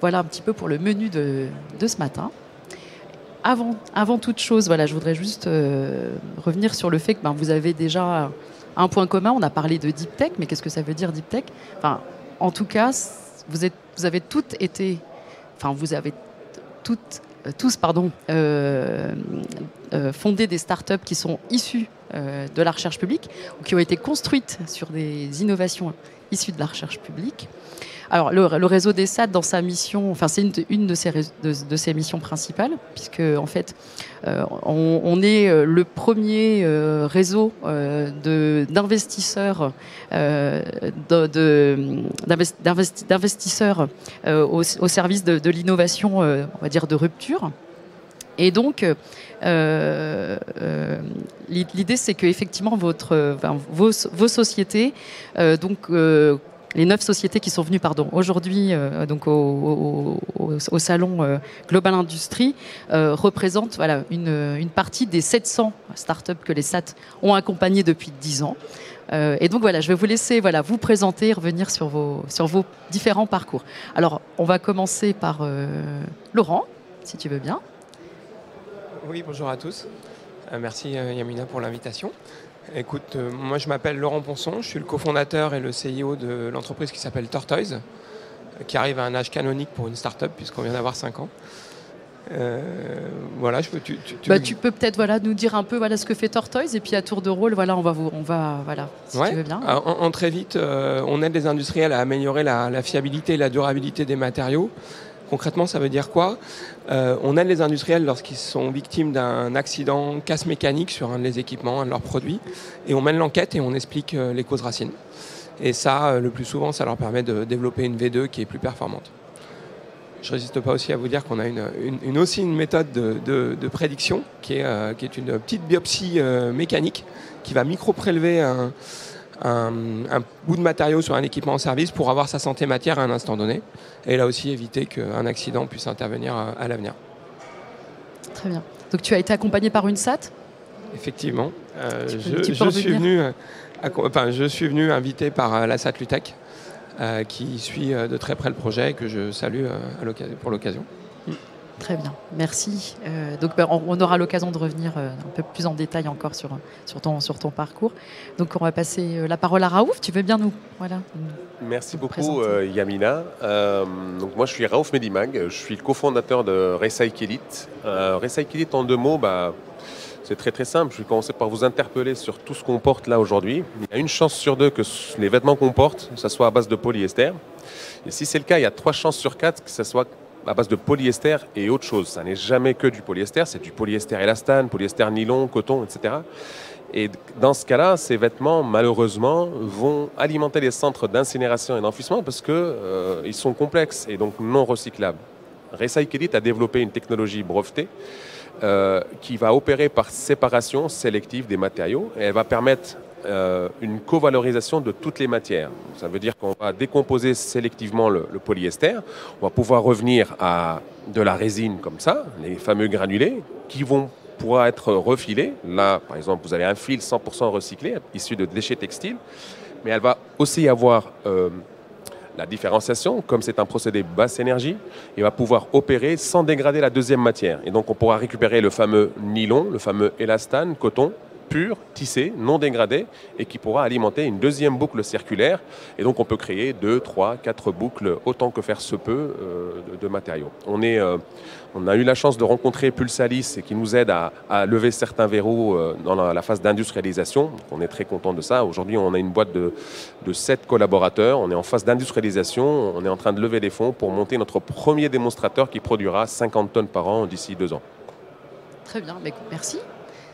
Voilà un petit peu pour le menu de ce matin. Avant toute chose, je voudrais juste revenir sur le fait que vous avez déjà un point commun. On a parlé de Deep Tech, mais qu'est-ce que ça veut dire Deep Tech ? En tout cas, vous avez toutes été, vous avez tous fondé des startups qui sont issues de la recherche publique ou qui ont été construites sur des innovations issues de la recherche publique. Alors, le réseau des SAT, dans sa mission, c'est une de ses missions principales, puisque en fait, on est le premier réseau d'investisseurs au service de l'innovation, on va dire, de rupture. Et donc, l'idée, c'est qu'effectivement, vos sociétés, les 9 sociétés qui sont venues aujourd'hui au salon Global Industrie représentent une partie des 700 startups que les SAT ont accompagnées depuis 10 ans. Et donc je vais vous laisser vous présenter et revenir sur vos différents parcours. Alors, on va commencer par Laurent, si tu veux bien. Oui, bonjour à tous. Merci Yamina pour l'invitation. Écoute, moi je m'appelle Laurent Ponson, je suis le cofondateur et le CEO de l'entreprise qui s'appelle Tortoise, qui arrive à un âge canonique pour une start-up puisqu'on vient d'avoir 5 ans. Tu peux peut-être nous dire un peu ce que fait Tortoise et puis à tour de rôle, si tu veux bien. En très vite, on aide les industriels à améliorer la fiabilité et la durabilité des matériaux. Concrètement, ça veut dire quoi ? On aide les industriels lorsqu'ils sont victimes d'un accident, casse mécanique sur un des équipements, un de leurs produits, et on mène l'enquête et on explique les causes racines. Et ça, le plus souvent, ça leur permet de développer une V2 qui est plus performante. Je ne résiste pas aussi à vous dire qu'on a aussi une méthode de prédiction qui est une petite biopsie mécanique qui va micro-prélever un bout de matériau sur un équipement en service pour avoir sa santé matière à un instant donné. Et là aussi, éviter qu'un accident puisse intervenir à l'avenir. Très bien. Donc tu as été accompagné par une SAT ? Effectivement. Je suis venu invité par la SAT Lutech, qui suit de très près le projet et que je salue pour l'occasion. Très bien, merci. On aura l'occasion de revenir un peu plus en détail encore sur ton parcours. Donc on va passer la parole à Raouf. Tu veux bien nous Merci beaucoup Yamina. Donc moi je suis Raouf Medimag, je suis le cofondateur de Recycle It. Recycle It en 2 mots, c'est très très simple. Je vais commencer par vous interpeller sur tout ce qu'on porte là aujourd'hui. Il y a une chance sur 2 que les vêtements qu'on porte, ça soit à base de polyester. Et si c'est le cas, il y a 3 chances sur 4 que ça soit à base de polyester et autre chose. Ça n'est jamais que du polyester, c'est du polyester élastane, polyester nylon, coton, etc. Et dans ce cas-là, ces vêtements, malheureusement, vont alimenter les centres d'incinération et d'enfouissement parce qu'ils sont complexes et donc non recyclables. Recycle It a développé une technologie brevetée qui va opérer par séparation sélective des matériaux et elle va permettre une covalorisation de toutes les matières. Ça veut dire qu'on va décomposer sélectivement le polyester, on va pouvoir revenir à de la résine comme ça, les fameux granulés, qui vont pouvoir être refilés. Là, par exemple, vous avez un fil 100% recyclé, issu de déchets textiles, mais elle va aussi avoir la différenciation, comme c'est un procédé basse énergie, il va pouvoir opérer sans dégrader la deuxième matière. Et donc on pourra récupérer le fameux nylon, le fameux élastane, coton, pur, tissé, non dégradé, et qui pourra alimenter une deuxième boucle circulaire. Et donc on peut créer 2, 3, 4 boucles, autant que faire se peut, de matériaux. On a eu la chance de rencontrer Pulsalis, qui nous aide à lever certains verrous dans la phase d'industrialisation. On est très content de ça. Aujourd'hui, on a une boîte de 7 collaborateurs. On est en phase d'industrialisation. On est en train de lever des fonds pour monter notre premier démonstrateur qui produira 50 tonnes par an d'ici 2 ans. Très bien, merci.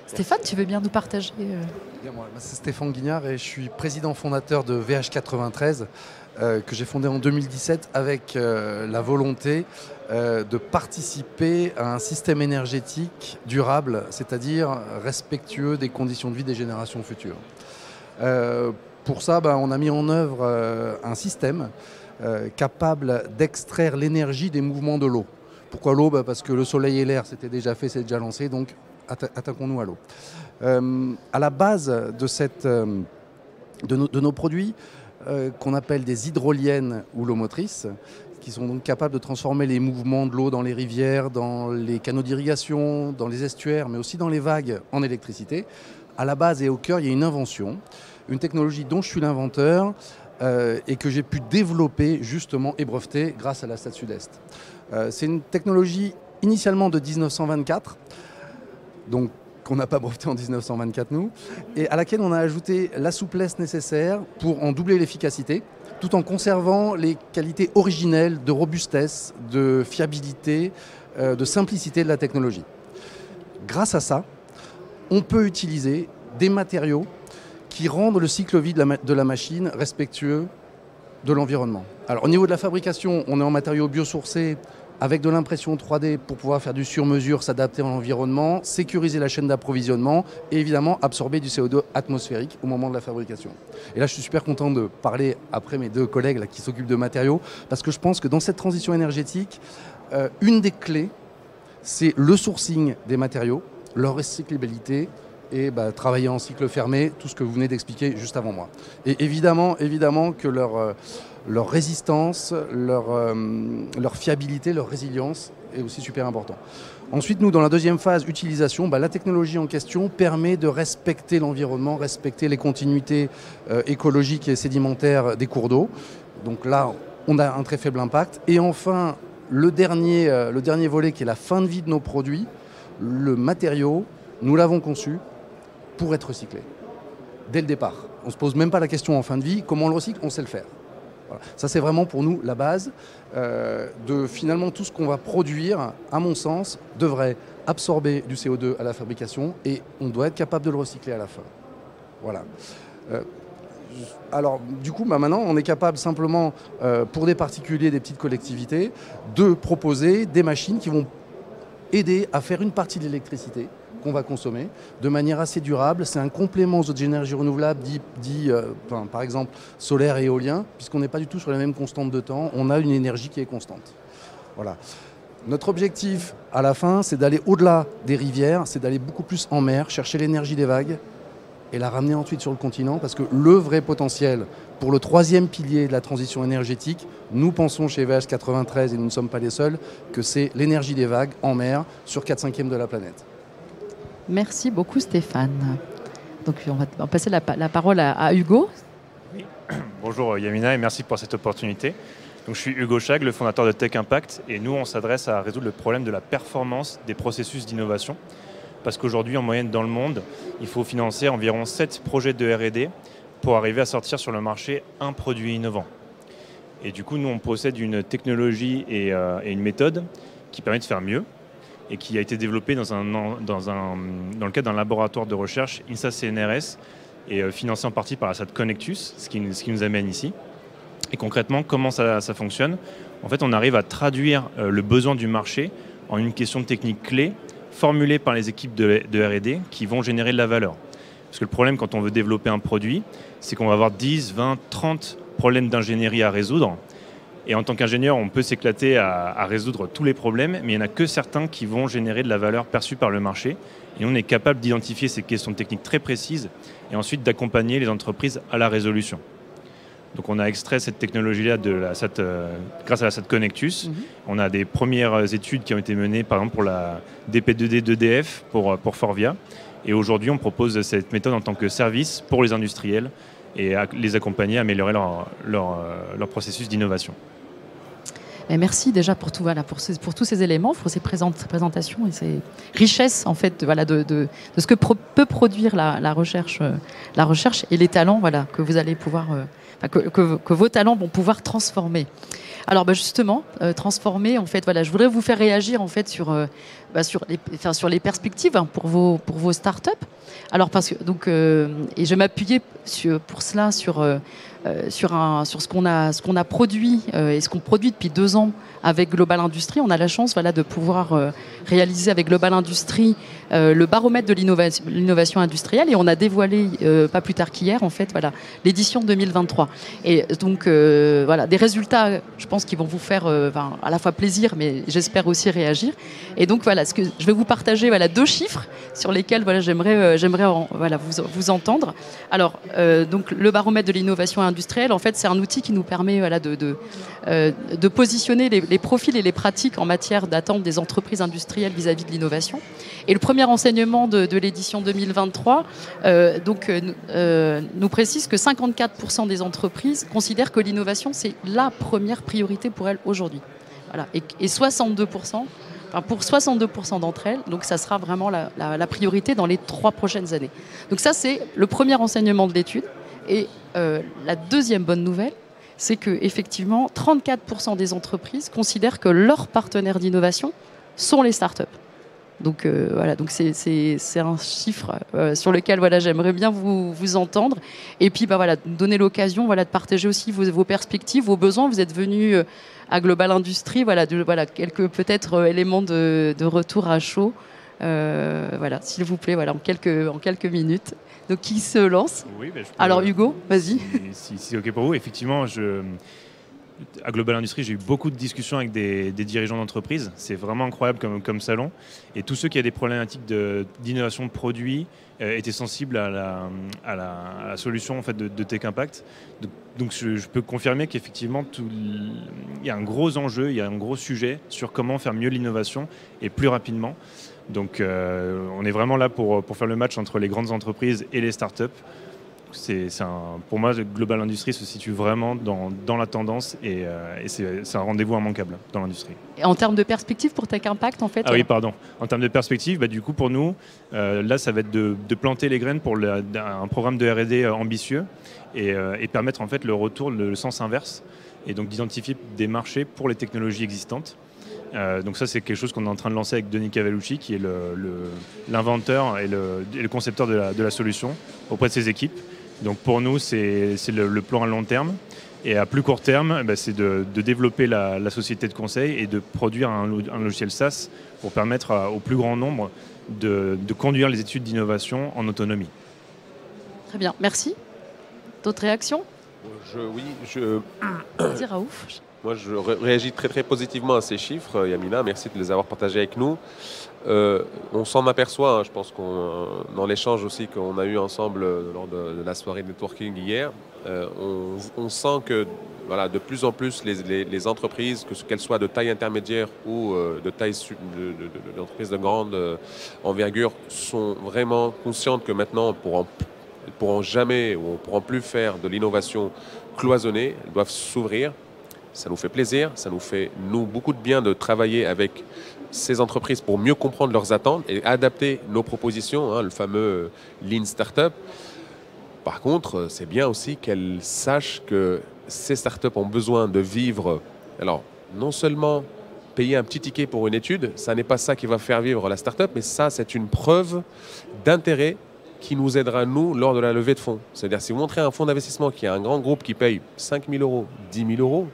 Stéphane, tu veux bien nous partager C'est Stéphane Guignard et je suis président fondateur de VH93 que j'ai fondé en 2017 avec la volonté de participer à un système énergétique durable, c'est-à-dire respectueux des conditions de vie des générations futures. Pour ça, on a mis en œuvre un système capable d'extraire l'énergie des mouvements de l'eau. Pourquoi l'eau ? Parce que le soleil et l'air, c'était déjà fait, c'est déjà lancé, donc attaquons-nous à l'eau. À la base de nos produits, qu'on appelle des hydroliennes ou l'eau motrice, qui sont donc capables de transformer les mouvements de l'eau dans les rivières, dans les canaux d'irrigation, dans les estuaires, mais aussi dans les vagues en électricité. À la base et au cœur, il y a une invention, une technologie dont je suis l'inventeur et que j'ai pu développer justement et breveter grâce à la Stade Sud-Est. C'est une technologie initialement de 1924, donc qu'on n'a pas breveté en 1924 nous, et à laquelle on a ajouté la souplesse nécessaire pour en doubler l'efficacité, tout en conservant les qualités originelles de robustesse, de fiabilité, de simplicité de la technologie. Grâce à ça, on peut utiliser des matériaux qui rendent le cycle vie de la machine respectueux de l'environnement. Alors au niveau de la fabrication, on est en matériaux biosourcés avec de l'impression 3D pour pouvoir faire du sur-mesure, s'adapter à l'environnement, sécuriser la chaîne d'approvisionnement et évidemment absorber du CO2 atmosphérique au moment de la fabrication. Et là, je suis super content de parler après mes 2 collègues là, qui s'occupent de matériaux, parce que je pense que dans cette transition énergétique, une des clés, c'est le sourcing des matériaux, leur recyclabilité et travailler en cycle fermé, tout ce que vous venez d'expliquer juste avant moi. Et évidemment que leur résistance, leur fiabilité, leur résilience est aussi super important. Ensuite, nous, dans la deuxième phase, utilisation, la technologie en question permet de respecter l'environnement, respecter les continuités écologiques et sédimentaires des cours d'eau. Donc là, on a un très faible impact. Et enfin, le dernier volet qui est la fin de vie de nos produits, le matériau, nous l'avons conçu pour être recyclé. Dès le départ. On ne se pose même pas la question en fin de vie, comment on le recycle, on sait le faire. Voilà. Ça, c'est vraiment pour nous la base de finalement tout ce qu'on va produire, à mon sens, devrait absorber du CO2 à la fabrication et on doit être capable de le recycler à la fin. Voilà. Alors, du coup, maintenant, on est capable simplement, pour des particuliers, des petites collectivités, de proposer des machines qui vont aider à faire une partie de l'électricité qu'on va consommer de manière assez durable. C'est un complément aux autres énergies renouvelables, par exemple solaire et éolien, puisqu'on n'est pas du tout sur les mêmes constantes de temps. On a une énergie qui est constante. Voilà. Notre objectif, à la fin, c'est d'aller au-delà des rivières, c'est d'aller beaucoup plus en mer, chercher l'énergie des vagues et la ramener ensuite sur le continent, parce que le vrai potentiel pour le 3e pilier de la transition énergétique, nous pensons chez VH93, et nous ne sommes pas les seuls, que c'est l'énergie des vagues en mer sur 4/5 de la planète. Merci beaucoup Stéphane. Donc on va passer la parole à Hugo. Oui. Bonjour Yamina et merci pour cette opportunité. Donc, je suis Hugo Chag, le fondateur de Tech Impact et nous on s'adresse à résoudre le problème de la performance des processus d'innovation. Parce qu'aujourd'hui en moyenne dans le monde, il faut financer environ 7 projets de R&D pour arriver à sortir sur le marché un produit innovant. Et du coup nous on possède une technologie et une méthode qui permet de faire mieux, et qui a été développé dans le cadre d'un laboratoire de recherche INSA-CNRS et financé en partie par la SAT Connectus, ce qui nous amène ici. Et concrètement, comment ça fonctionne ? En fait, on arrive à traduire le besoin du marché en une question technique clé formulée par les équipes de R&D qui vont générer de la valeur. Parce que le problème quand on veut développer un produit, c'est qu'on va avoir 10, 20, 30 problèmes d'ingénierie à résoudre. Et en tant qu'ingénieur, on peut s'éclater à résoudre tous les problèmes, mais il n'y en a que certains qui vont générer de la valeur perçue par le marché. Et on est capable d'identifier ces questions techniques très précises et ensuite d'accompagner les entreprises à la résolution. Donc on a extrait cette technologie-là grâce à la SAT Connectus. On a des premières études qui ont été menées, par exemple pour la DP2D d'EDF pour Forvia. Et aujourd'hui, on propose cette méthode en tant que service pour les industriels et les accompagner à améliorer leur processus d'innovation. Et merci déjà pour tout, voilà, pour tous ces éléments, pour ces présentations et ces richesses en fait, voilà, de ce que peut produire la recherche et les talents, voilà, que vous allez pouvoir, que vos talents vont pouvoir transformer. Alors justement, transformer, en fait, voilà, je voudrais vous faire réagir en fait sur les perspectives hein, pour vos startups. Alors parce que donc et je vais m'appuyer pour cela sur ce qu'on a produit et ce qu'on produit depuis 2 ans avec Global Industry. On a la chance, voilà, de pouvoir réaliser avec Global Industry le baromètre de l'innovation industrielle, et on a dévoilé pas plus tard qu'hier en fait, voilà, l'édition 2023. Et donc voilà, des résultats, je pense, qui vont vous faire à la fois plaisir, mais j'espère aussi réagir. Et donc voilà, je vais vous partager, voilà, 2 chiffres sur lesquels, voilà, j'aimerais voilà, vous entendre. Alors donc le baromètre de l'innovation industrielle, en fait, c'est un outil qui nous permet, voilà, de positionner les profils et les pratiques en matière d'attente des entreprises industrielles vis-à-vis de l'innovation. Et le premier enseignement de l'édition 2023 nous précise que 54% des entreprises considèrent que l'innovation, c'est la première priorité pour elles aujourd'hui. Voilà. Et 62%, pour 62% d'entre elles, donc ça sera vraiment la priorité dans les 3 prochaines années. Donc ça, c'est le premier enseignement de l'étude. Et la deuxième bonne nouvelle, c'est qu'effectivement, 34% des entreprises considèrent que leurs partenaires d'innovation sont les startups. Donc voilà, donc c'est un chiffre sur lequel, voilà, j'aimerais bien vous entendre. Et puis voilà, donner l'occasion, voilà, de partager aussi vos perspectives, vos besoins. Vous êtes venus à Global Industry, voilà, quelques peut-être éléments de retour à chaud. Voilà, s'il vous plaît, voilà, en quelques minutes. Donc qui se lance? Oui, alors Hugo, vas-y. Si c'est OK pour vous, effectivement, à Global Industry, j'ai eu beaucoup de discussions avec des dirigeants d'entreprise. C'est vraiment incroyable comme salon. Et tous ceux qui ont des problématiques d'innovation de produits étaient sensibles à la solution en fait, de Tech Impact. Donc je peux confirmer qu'effectivement, il y a un gros enjeu, il y a un gros sujet sur comment faire mieux l'innovation et plus rapidement. Donc on est vraiment là pour faire le match entre les grandes entreprises et les startups. Pour moi, Global Industry se situe vraiment dans la tendance et c'est un rendez-vous immanquable dans l'industrie. Et en termes de perspective pour Tech Impact, en fait? Ah oui, pardon. En termes de perspective, du coup, pour nous, là, ça va être de planter les graines pour un programme de R&D ambitieux et permettre en fait le retour, le sens inverse, et donc d'identifier des marchés pour les technologies existantes. Donc ça, c'est quelque chose qu'on est en train de lancer avec Denis Cavallucci, qui est l'inventeur et le concepteur de la solution auprès de ses équipes. Donc pour nous, c'est le plan à long terme. Et à plus court terme, c'est de développer la société de conseil et de produire un logiciel SaaS pour permettre au plus grand nombre de conduire les études d'innovation en autonomie. Très bien, merci. D'autres réactions? Vas-y, Raouf. Moi, je réagis très très positivement à ces chiffres, Yamina. Merci de les avoir partagés avec nous. On s'en aperçoit, hein, je pense dans l'échange aussi qu'on a eu ensemble lors de la soirée de networking hier, on sent que voilà, de plus en plus les entreprises, qu'elles soient de taille intermédiaire ou de taille d'entreprises de grande envergure, sont vraiment conscientes que maintenant, elles pourront jamais ou on ne pourra plus faire de l'innovation cloisonnée. Elles doivent s'ouvrir. Ça nous fait plaisir, ça nous fait beaucoup de bien de travailler avec ces entreprises pour mieux comprendre leurs attentes et adapter nos propositions, hein, le fameux Lean Startup. Par contre, c'est bien aussi qu'elles sachent que ces startups ont besoin de vivre. Alors, non seulement payer un petit ticket pour une étude, ça n'est pas ça qui va faire vivre la startup, mais ça, c'est une preuve d'intérêt qui nous aidera, nous, lors de la levée de fonds. C'est-à-dire, si vous montrez à un fonds d'investissement qui a un grand groupe qui paye 5 000 €, 10 000 €,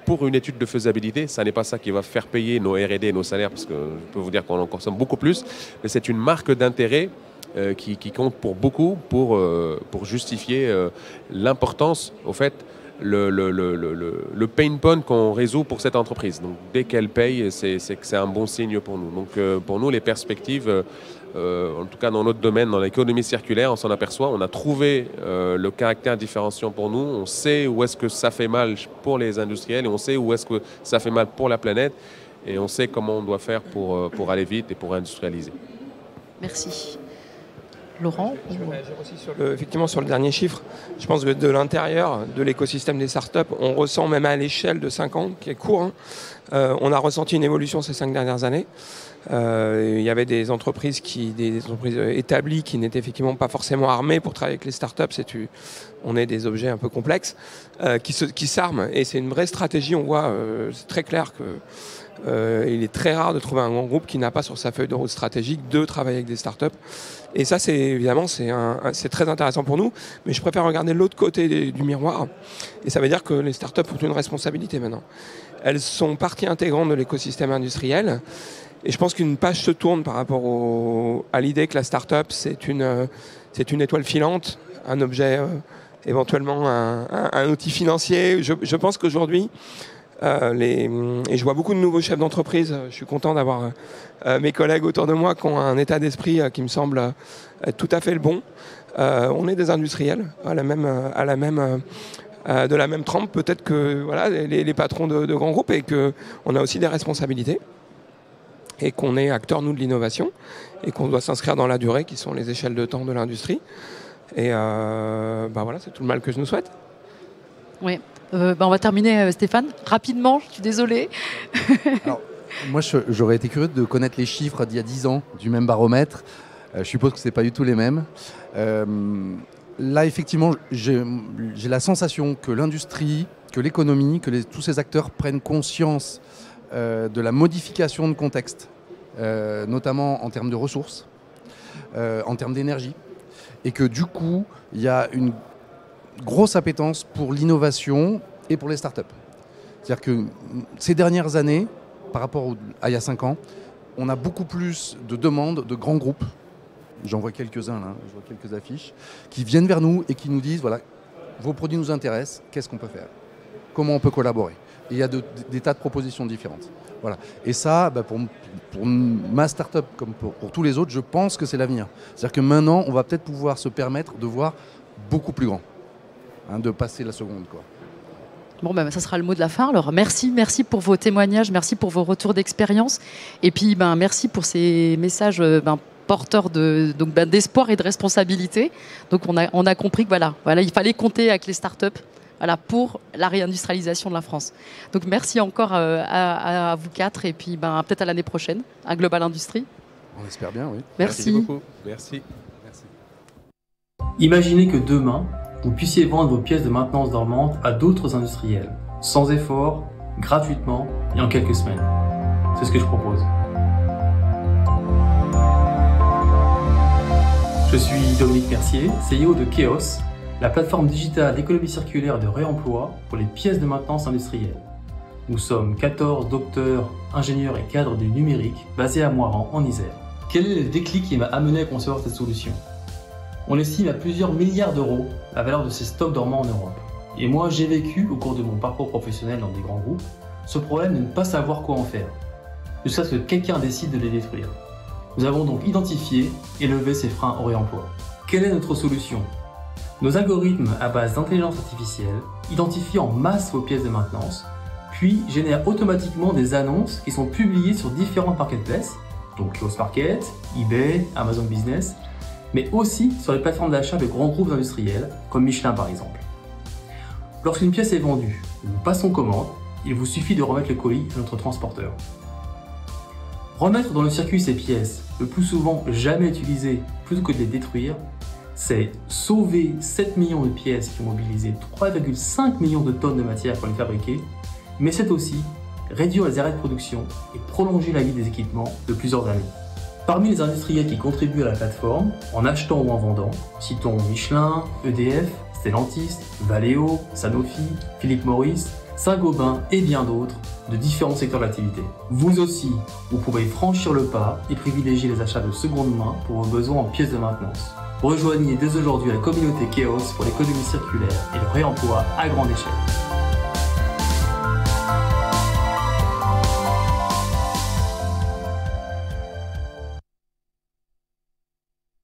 pour une étude de faisabilité, ça n'est pas ça qui va faire payer nos R&D et nos salaires, parce que je peux vous dire qu'on en consomme beaucoup plus, mais c'est une marque d'intérêt qui compte pour beaucoup, pour justifier l'importance, au fait, le pain point qu'on résout pour cette entreprise. Donc dès qu'elle paye, c'est un bon signe pour nous. Donc pour nous, les perspectives, en tout cas dans notre domaine, dans l'économie circulaire, on s'en aperçoit, on a trouvé le caractère différenciant pour nous, on sait où est-ce que ça fait mal pour les industriels, et on sait où est-ce que ça fait mal pour la planète, et on sait comment on doit faire pour aller vite et pour industrialiser. Merci. Laurent Effectivement, sur le dernier chiffre, je pense que de l'intérieur de l'écosystème des startups, on ressent même à l'échelle de 5 ans, qui est court, hein, on a ressenti une évolution ces 5 dernières années. Il y avait des entreprises établies qui n'étaient effectivement pas forcément armées pour travailler avec les startups. On est des objets un peu complexes qui s'arment. Et c'est une vraie stratégie. On voit, c'est très clair qu'il est très rare de trouver un grand groupe qui n'a pas sur sa feuille de route stratégique de travailler avec des startups. Et ça, évidemment, c'est très intéressant pour nous. Mais je préfère regarder l'autre côté du miroir. Et ça veut dire que les startups ont une responsabilité maintenant. Elles sont partie intégrante de l'écosystème industriel. Et je pense qu'une page se tourne par rapport à l'idée que la start-up, c'est une étoile filante, un objet, éventuellement un outil financier. Je pense qu'aujourd'hui, et je vois beaucoup de nouveaux chefs d'entreprise, je suis content d'avoir mes collègues autour de moi qui ont un état d'esprit qui me semble être tout à fait le bon. On est des industriels de la même trempe, peut-être que voilà, les patrons de grands groupes, et qu'on a aussi des responsabilités. Et qu'on est acteur, nous, de l'innovation, et qu'on doit s'inscrire dans la durée, qui sont les échelles de temps de l'industrie. Et voilà, c'est tout le mal que je nous souhaite. Oui. On va terminer, Stéphane. Rapidement, je suis désolée. Alors, moi, j'aurais été curieux de connaître les chiffres d'il y a 10 ans, du même baromètre. Je suppose que ce n'est pas du tout les mêmes. Là, effectivement, j'ai la sensation que l'industrie, que l'économie, que tous ces acteurs prennent conscience de la modification de contexte, notamment en termes de ressources, en termes d'énergie, et que du coup, il y a une grosse appétence pour l'innovation et pour les startups. C'est-à-dire que ces dernières années, par rapport à il y a 5 ans, on a beaucoup plus de demandes de grands groupes, j'en vois quelques-uns là, je vois quelques affiches, qui viennent vers nous et qui nous disent, voilà, vos produits nous intéressent, qu'est-ce qu'on peut faire? Comment on peut collaborer? Et il y a des tas de propositions différentes. Voilà. Et ça, pour ma start-up comme pour tous les autres, je pense que c'est l'avenir. C'est-à-dire que maintenant, on va peut-être pouvoir se permettre de voir beaucoup plus grand, de passer la seconde, quoi. Bon, ça sera le mot de la fin. Alors, merci pour vos témoignages, merci pour vos retours d'expérience. Et puis, merci pour ces messages porteurs d'espoir et de responsabilité. Donc, on a compris que voilà, il fallait compter avec les startups. Voilà, pour la réindustrialisation de la France. Donc merci encore à vous 4 et puis peut-être à l'année prochaine, à Global Industries. On espère bien, oui. Merci beaucoup. Merci. Imaginez que demain, vous puissiez vendre vos pièces de maintenance dormantes à d'autres industriels, sans effort, gratuitement et en quelques semaines. C'est ce que je propose. Je suis Dominique Mercier, CEO de Keos, la plateforme digitale d'économie circulaire et de réemploi pour les pièces de maintenance industrielles. Nous sommes 14 docteurs, ingénieurs et cadres du numérique basés à Moirans, en Isère. Quel est le déclic qui m'a amené à concevoir cette solution? On estime à plusieurs milliards d'euros la valeur de ces stocks dormants en Europe. Et moi, j'ai vécu, au cours de mon parcours professionnel dans des grands groupes, ce problème de ne pas savoir quoi en faire, jusqu'à ce que quelqu'un décide de les détruire. Nous avons donc identifié et levé ces freins au réemploi. Quelle est notre solution? Nos algorithmes à base d'intelligence artificielle identifient en masse vos pièces de maintenance, puis génèrent automatiquement des annonces qui sont publiées sur différentes marketplaces, donc Keos Market, eBay, Amazon Business, mais aussi sur les plateformes d'achat de grands groupes industriels, comme Michelin par exemple. Lorsqu'une pièce est vendue, nous passons commande, il vous suffit de remettre le colis à notre transporteur. Remettre dans le circuit ces pièces, le plus souvent jamais utilisées, plutôt que de les détruire, c'est sauver 7 millions de pièces qui ont mobilisé 3,5 millions de tonnes de matière pour les fabriquer, mais c'est aussi réduire les arrêts de production et prolonger la vie des équipements de plusieurs années. Parmi les industriels qui contribuent à la plateforme, en achetant ou en vendant, citons Michelin, EDF, Stellantis, Valeo, Sanofi, Philippe Morris, Saint-Gobain et bien d'autres de différents secteurs d'activité. Vous aussi, vous pouvez franchir le pas et privilégier les achats de seconde main pour vos besoins en pièces de maintenance. Rejoignez dès aujourd'hui la communauté Keos pour l'économie circulaire et le réemploi à grande échelle.